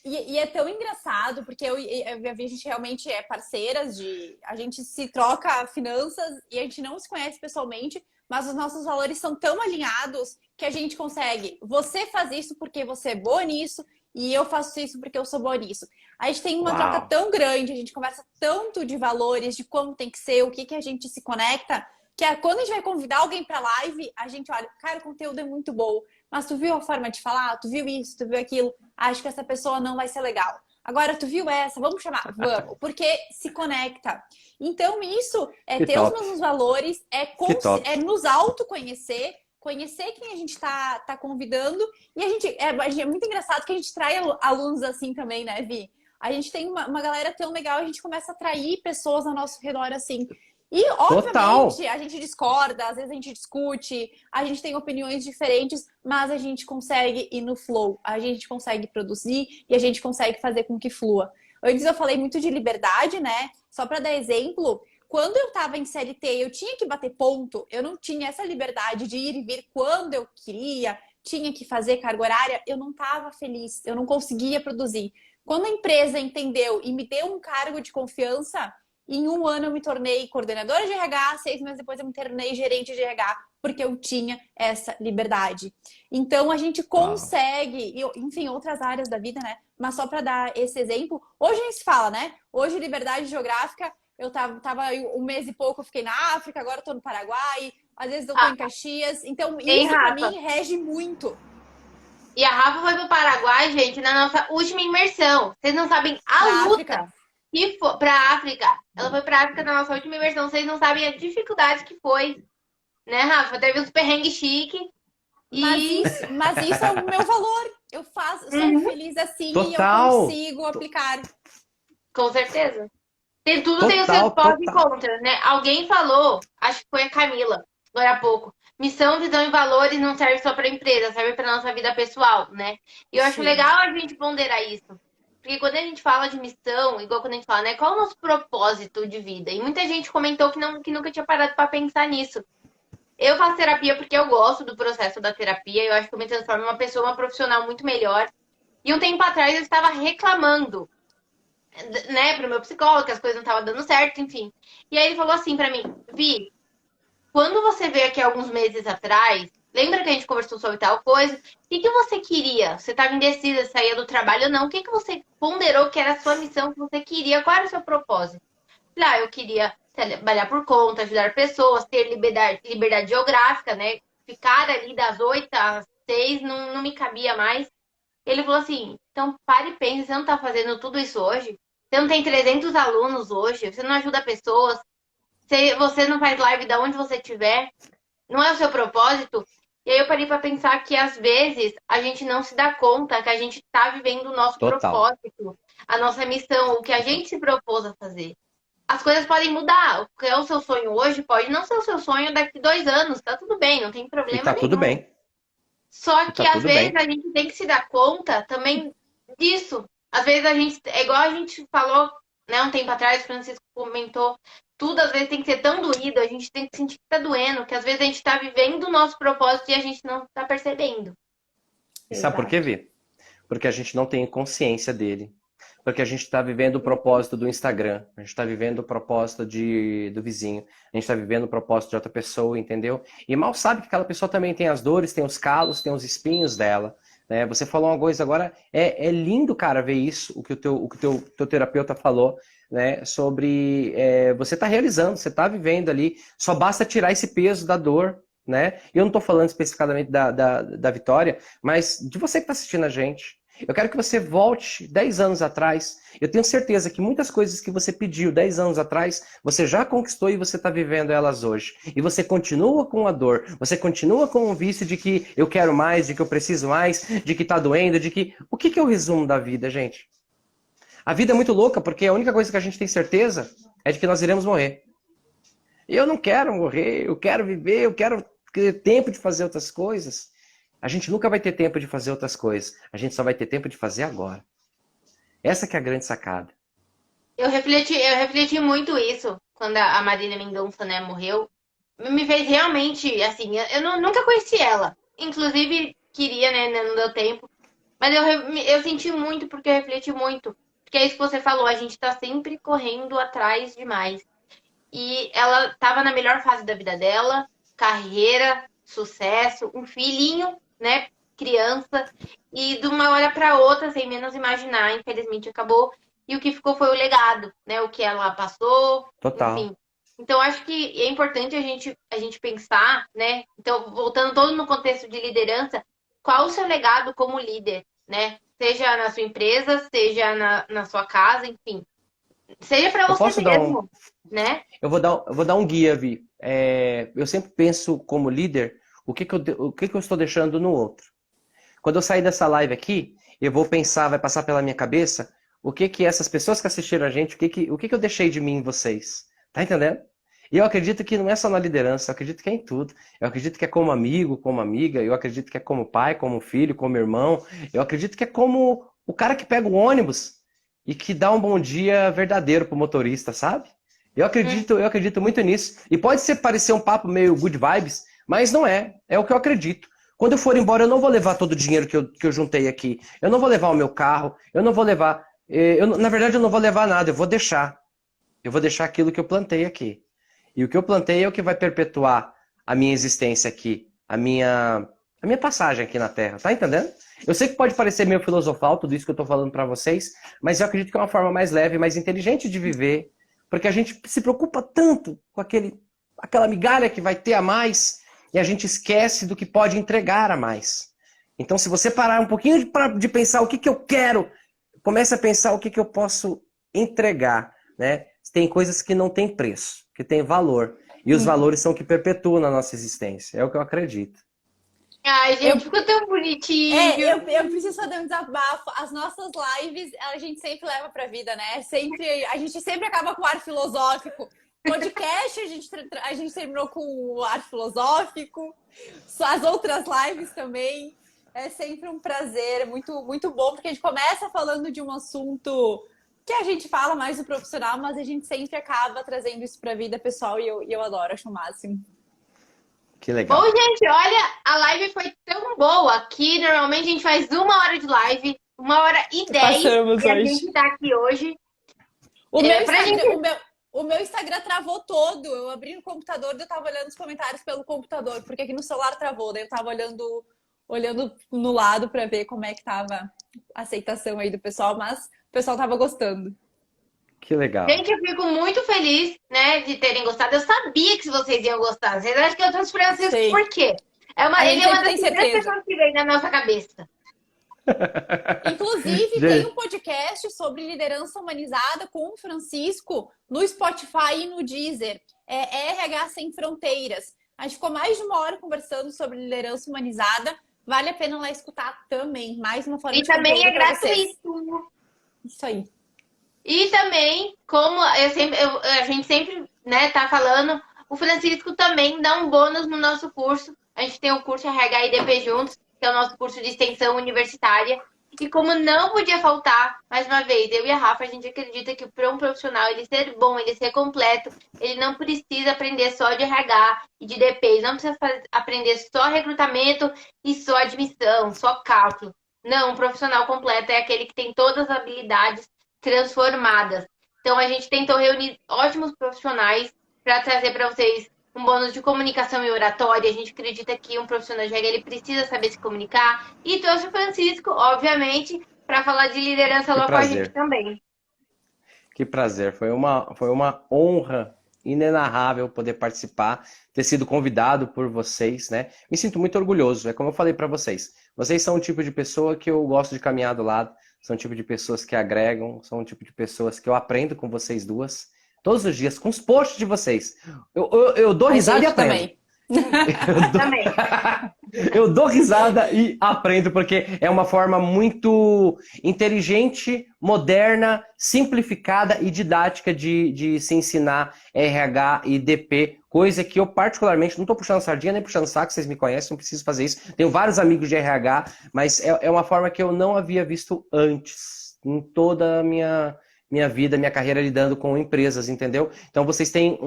e é tão engraçado, porque eu e a gente realmente é parceiras a gente se troca finanças e a gente não se conhece pessoalmente, mas os nossos valores são tão alinhados que a gente consegue. Você faz isso porque você é boa nisso e eu faço isso porque eu sou boa nisso. A gente tem uma troca tão grande, a gente conversa tanto de valores, de como tem que ser, o que a gente se conecta, que quando a gente vai convidar alguém pra live, a gente olha, cara, o conteúdo é muito bom, mas tu viu a forma de falar? Tu viu isso? Tu viu aquilo? Acho que essa pessoa não vai ser legal. Agora, tu viu essa? Vamos chamar? Vamos. Porque se conecta. Então, isso é ter os mesmos valores, é nos autoconhecer, conhecer quem a gente tá convidando. E a gente é muito engraçado que a gente trai alunos assim também, né, Vi? A gente tem uma galera tão legal, a gente começa a atrair pessoas ao nosso redor assim. E, obviamente, a gente discorda, às vezes a gente discute, a gente tem opiniões diferentes, mas a gente consegue ir no flow, a gente consegue produzir e a gente consegue fazer com que flua. Antes eu falei muito de liberdade, né? Só para dar exemplo, quando eu estava em CLT, eu tinha que bater ponto, eu não tinha essa liberdade de ir e vir quando eu queria, tinha que fazer carga horária, eu não estava feliz, eu não conseguia produzir. Quando a empresa entendeu e me deu um cargo de confiança, em 1 ano eu me tornei coordenadora de RH, 6 meses depois eu me tornei gerente de RH, porque eu tinha essa liberdade. Então a gente consegue, enfim, outras áreas da vida, né? Mas só para dar esse exemplo, hoje a gente fala, né? Hoje liberdade geográfica, eu tava 1 mês e pouco, eu fiquei na África, agora eu tô no Paraguai, às vezes eu tô em Caxias, então isso para mim rege muito. E a Rafa foi pro Paraguai, gente, na nossa última imersão. Vocês não sabem a luta. Que foi pra África. Ela foi pra África na nossa última imersão. Vocês não sabem a dificuldade que foi. Né, Rafa? Teve uns perrengues chique. Mas isso é o meu valor. Eu sou feliz assim e eu consigo aplicar. Com certeza. Tudo tem os seus pós e contras, né? Alguém falou, acho que foi a Camila, agora há pouco. Missão, visão e valores não serve só pra empresa, serve pra nossa vida pessoal, né? E eu acho legal a gente ponderar isso. Porque quando a gente fala de missão, igual quando a gente fala, né? Qual é o nosso propósito de vida? E muita gente comentou que nunca tinha parado para pensar nisso. Eu faço terapia porque eu gosto do processo da terapia. Eu acho que eu me transformo em uma pessoa, uma profissional muito melhor. E um tempo atrás eu estava reclamando, né? Pro meu psicólogo, que as coisas não estavam dando certo, enfim. E aí ele falou assim para mim, Vi, quando você veio aqui alguns meses atrás, lembra que a gente conversou sobre tal coisa? O que você queria? Você estava indecisa se saía do trabalho ou não? O que você ponderou que era a sua missão, que você queria? Qual era o seu propósito? Eu queria trabalhar por conta, ajudar pessoas, ter liberdade geográfica, né? Ficar ali das 8 às 6 não me cabia mais. Ele falou assim, então pare e pense, você não está fazendo tudo isso hoje? Você não tem 300 alunos hoje? Você não ajuda pessoas? Você não faz live de onde você estiver? Não é o seu propósito? E aí eu parei para pensar que às vezes a gente não se dá conta que a gente está vivendo o nosso propósito, a nossa missão, o que a gente se propôs a fazer. As coisas podem mudar. O que é o seu sonho hoje pode não ser o seu sonho daqui 2 anos. Tá tudo bem, não tem problema nenhum. Tudo bem. Só que às vezes a gente tem que se dar conta também disso. Às vezes a gente, é igual a gente falou né, um tempo atrás, o Francisco comentou, tudo às vezes tem que ser tão doído, a gente tem que sentir que tá doendo, que às vezes a gente tá vivendo o nosso propósito e a gente não tá percebendo. E sabe por quê, Vi? Porque a gente não tem consciência dele. Porque a gente está vivendo o propósito do Instagram, a gente está vivendo o propósito do vizinho, a gente está vivendo o propósito de outra pessoa, entendeu? E mal sabe que aquela pessoa também tem as dores, tem os calos, tem os espinhos dela. Né? Você falou uma coisa agora, é lindo, cara, ver isso, o que o teu terapeuta falou, né? Sobre você está realizando, você está vivendo ali, só basta tirar esse peso da dor. Né? Eu não estou falando especificamente da Vitória, mas de você que está assistindo a gente. Eu quero que você volte 10 anos atrás. Eu tenho certeza que muitas coisas que você pediu 10 anos atrás, você já conquistou e você está vivendo elas hoje. E você continua com a dor, você continua com o vício de que eu quero mais, de que eu preciso mais, de que está doendo, de que... O que é o resumo da vida, gente? A vida é muito louca porque a única coisa que a gente tem certeza é de que nós iremos morrer. Eu não quero morrer, eu quero viver, eu quero ter tempo de fazer outras coisas. A gente nunca vai ter tempo de fazer outras coisas. A gente só vai ter tempo de fazer agora. Essa que é a grande sacada. Eu refleti muito isso quando a Marília Mendonça, né, morreu. Me fez realmente, assim, nunca conheci ela. Inclusive, queria, né, não deu tempo. Mas eu senti muito porque eu refleti muito. Porque é isso que você falou, a gente tá sempre correndo atrás demais. E ela tava na melhor fase da vida dela, carreira, sucesso, um filhinho, né, criança, e de uma hora para outra, sem menos imaginar, infelizmente acabou, e o que ficou foi o legado, né, o que ela passou, Total. enfim. Então, acho que é importante a gente pensar, né, então, voltando todo no contexto de liderança, qual o seu legado como líder, né, seja na sua empresa, seja na sua casa, enfim. Seja para você mesmo, né? Eu vou dar um guia, Vi. Eu sempre penso como líder, o que eu estou deixando no outro. Quando eu sair dessa live aqui, eu vou pensar, vai passar pela minha cabeça, o que essas pessoas que assistiram a gente, o que eu deixei de mim em vocês. Tá entendendo? E eu acredito que não é só na liderança, eu acredito que é em tudo. Eu acredito que é como amigo, como amiga, eu acredito que é como pai, como filho, como irmão. Eu acredito que é como o cara que pega o ônibus e que dá um bom dia verdadeiro pro motorista, sabe? Eu acredito muito nisso. E pode parecer um papo meio good vibes, mas não é. É o que eu acredito. Quando eu for embora, eu não vou levar todo o dinheiro que eu juntei aqui. Eu não vou levar o meu carro, eu não vou levar... na verdade, eu não vou levar nada, eu vou deixar. Eu vou deixar aquilo que eu plantei aqui. E o que eu plantei é o que vai perpetuar a minha existência aqui, a minha passagem aqui na Terra, tá entendendo? Eu sei que pode parecer meio filosofal tudo isso que eu tô falando para vocês, mas eu acredito que é uma forma mais leve, mais inteligente de viver, porque a gente se preocupa tanto com aquela migalha que vai ter a mais, e a gente esquece do que pode entregar a mais. Então, se você parar um pouquinho de pensar o que eu quero, comece a pensar o que eu posso entregar, né? Tem coisas que não têm preço, que têm valor. E os valores são o que perpetuam na nossa existência. É o que eu acredito. Ai, gente, ficou tão bonitinho. Eu preciso fazer um desabafo. As nossas lives, a gente sempre leva pra vida, né? A gente sempre acaba com o ar filosófico. Podcast, a gente terminou com o ar filosófico. As outras lives também. É sempre um prazer, é muito, muito bom, porque a gente começa falando de um assunto que a gente fala mais do profissional, mas a gente sempre acaba trazendo isso pra vida pessoal e eu adoro, acho o máximo. Que legal. Bom, gente, olha, a live foi tão boa que normalmente a gente faz 1 hora de live, 1h10. Passamos e a hoje. gente tá aqui hoje. O meu Instagram travou todo. Eu abri no computador e eu tava olhando os comentários pelo computador, porque aqui no celular travou. Daí eu tava olhando no lado pra ver como é que tava a aceitação aí do pessoal, mas o pessoal tava gostando. Que legal. Gente, eu fico muito feliz, né, de terem gostado. Eu sabia que vocês iam gostar. Vocês acham que eu trouxe Francisco Sim. por quê? Ele é uma das primeiras pessoas que vem na nossa cabeça. Inclusive, tem um podcast sobre liderança humanizada com o Francisco no Spotify e no Deezer. É RH Sem Fronteiras. A gente ficou mais de 1 hora conversando sobre liderança humanizada. Vale a pena lá escutar também. Mais uma forma E de também é conteúdo pra vocês. gratuito. Isso aí. E também, como a gente sempre, né, tá falando, o Francisco também dá um bônus no nosso curso. A gente tem o curso RH e DP Juntos, que é o nosso curso de extensão universitária. E como não podia faltar, mais uma vez, eu e a Rafa, a gente acredita que para um profissional ele ser bom, ele ser completo, ele não precisa aprender só de RH e de DP, ele não precisa aprender só recrutamento e só admissão, só cálculo. Não, um profissional completo é aquele que tem todas as habilidades transformadas. Então a gente tentou reunir ótimos profissionais para trazer para vocês um bônus de comunicação e oratória. A gente acredita que um profissional de RH ele precisa saber se comunicar. E trouxe o Francisco, obviamente, para falar de liderança lá com a gente também. Que prazer. Foi uma honra inenarrável poder participar, ter sido convidado por vocês, né? Me sinto muito orgulhoso. É como eu falei para vocês. Vocês são o tipo de pessoa que eu gosto de caminhar do lado. São o tipo de pessoas que agregam. São o tipo de pessoas que eu aprendo com vocês duas. Todos os dias, com os posts de vocês. Eu dou risada e aprendo. Também. Eu dou risada e aprendo, porque é uma forma muito inteligente, moderna, simplificada e didática de se ensinar RH e DP, coisa que eu particularmente não estou puxando sardinha nem puxando saco, vocês me conhecem, não preciso fazer isso. Tenho vários amigos de RH, mas é uma forma que eu não havia visto antes, em toda a minha vida, minha carreira lidando com empresas, entendeu? Então vocês têm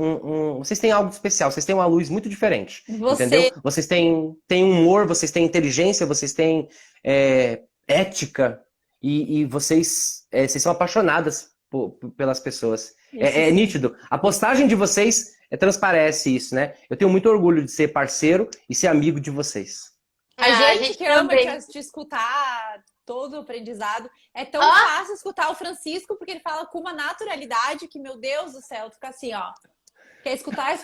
vocês têm algo especial, vocês têm uma luz muito diferente, entendeu? Vocês têm humor, vocês têm inteligência, vocês têm ética e vocês são apaixonadas pelas pessoas. É nítido. A postagem de vocês transparece isso, né? Eu tenho muito orgulho de ser parceiro e ser amigo de vocês. A gente que ama te escutar, todo o aprendizado. É tão fácil escutar o Francisco, porque ele fala com uma naturalidade que, meu Deus do céu, tu fica assim, ó. Quer escutar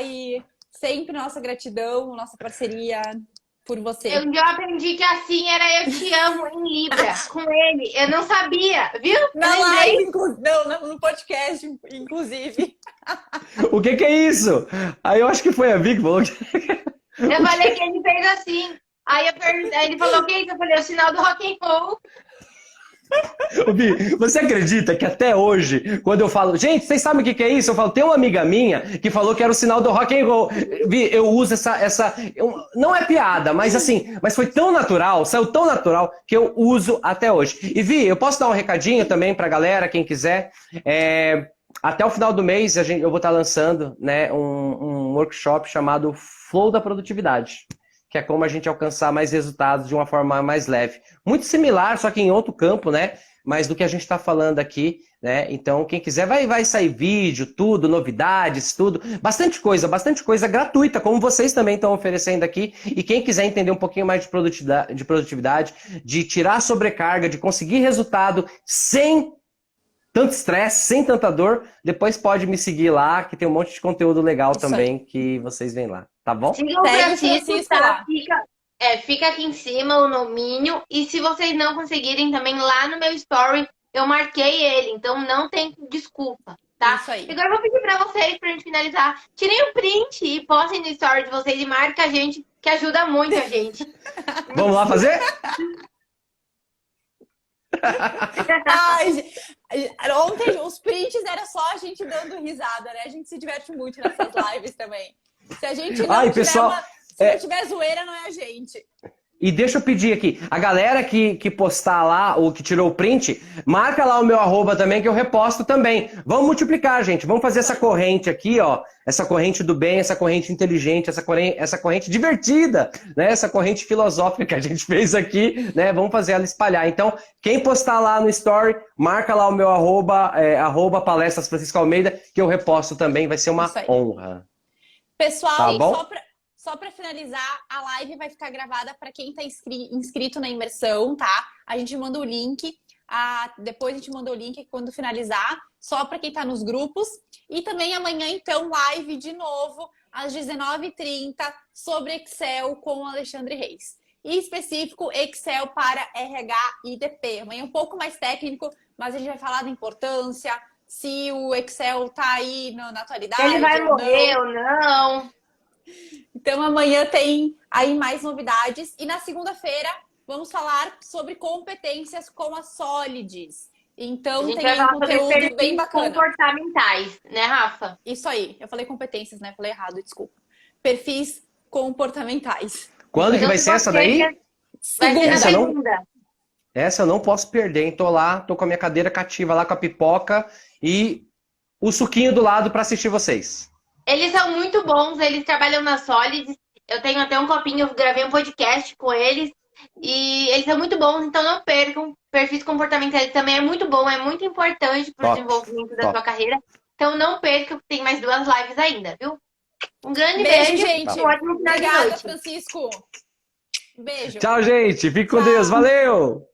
e sempre nossa gratidão, nossa parceria por você. Eu já aprendi que assim era eu te amo em Libra, com ele. Eu não sabia, viu? Na live, no podcast, inclusive. O que é isso? Aí eu acho que foi a Vic que falou que... Eu falei que ele fez assim. Aí ele falou o que é isso? Eu falei, o sinal do rock and roll. Bi, você acredita que até hoje, quando eu falo, gente, vocês sabem o que é isso? Eu falo, tem uma amiga minha que falou que era o sinal do rock and roll. Vi, eu uso não é piada, mas assim, mas foi tão natural, saiu tão natural que eu uso até hoje. E Vi, eu posso dar um recadinho também pra galera, quem quiser. Até o final do mês eu vou estar lançando, né, um workshop chamado Flow da Produtividade, que é como a gente alcançar mais resultados de uma forma mais leve. Muito similar, só que em outro campo, né? Mas do que a gente está falando aqui, né? Então, quem quiser, vai sair vídeo, tudo, novidades, tudo. Bastante coisa gratuita, como vocês também estão oferecendo aqui. E quem quiser entender um pouquinho mais de produtividade, de tirar a sobrecarga, de conseguir resultado sem tanto estresse, sem tanta dor, depois pode me seguir lá, que tem um monte de conteúdo legal também que vocês veem lá, tá bom? Siga o Francisco, tá? Fica aqui em cima o nominho. E se vocês não conseguirem também, lá no meu story, eu marquei ele. Então não tem desculpa, tá? Isso aí. Agora eu vou pedir pra vocês, pra gente finalizar, tirem o print e postem no story de vocês e marquem a gente, que ajuda muito a gente. Vamos lá fazer? Ai, ontem os prints era só a gente dando risada, né? A gente se diverte muito nessas lives também. Se a gente não não tiver zoeira, não é a gente. E deixa eu pedir aqui, a galera que postar lá, ou que tirou o print, marca lá o meu @ também, que eu reposto também. Vamos multiplicar, gente. Vamos fazer essa corrente aqui, ó. Essa corrente do bem, essa corrente inteligente, essa corrente divertida, né? Essa corrente filosófica que a gente fez aqui, né? Vamos fazer ela espalhar. Então, quem postar lá no story, marca lá o meu @ palestras Francisco Almeida, que eu reposto também. Vai ser uma honra. Pessoal, tá bom? Só para finalizar, a live vai ficar gravada para quem está inscrito na imersão, tá? A gente manda o link, depois a gente manda o link quando finalizar, só para quem está nos grupos. E também amanhã, então, live de novo, às 19h30, sobre Excel com o Alexandre Reis. Em específico, Excel para RH e DP. Amanhã um pouco mais técnico, mas a gente vai falar da importância, se o Excel tá aí na atualidade. Ele vai morrer ou não. Então amanhã tem aí mais novidades. E na segunda-feira vamos falar sobre competências com a Solids. Então tem um conteúdo bem bacana. Comportamentais, né, Rafa? Isso aí. Eu falei competências, né? Falei errado, desculpa. Perfis comportamentais. Quando que vai ser essa daí? Vai ser na segunda. Essa eu não posso perder, hein? Tô lá, tô com a minha cadeira cativa lá com a pipoca e o suquinho do lado para assistir vocês. Eles são muito bons, eles trabalham na Solids. Eu tenho até um copinho, eu gravei um podcast com eles. E eles são muito bons, então não percam. O perfil de comportamento deles também é muito bom, é muito importante para o desenvolvimento da sua carreira. Então não percam, tem mais 2 lives ainda, viu? Um grande beijo, gente. Um ótimo final de Obrigada, noite. Francisco. Beijo. Tchau, gente. Fique com Deus. Valeu!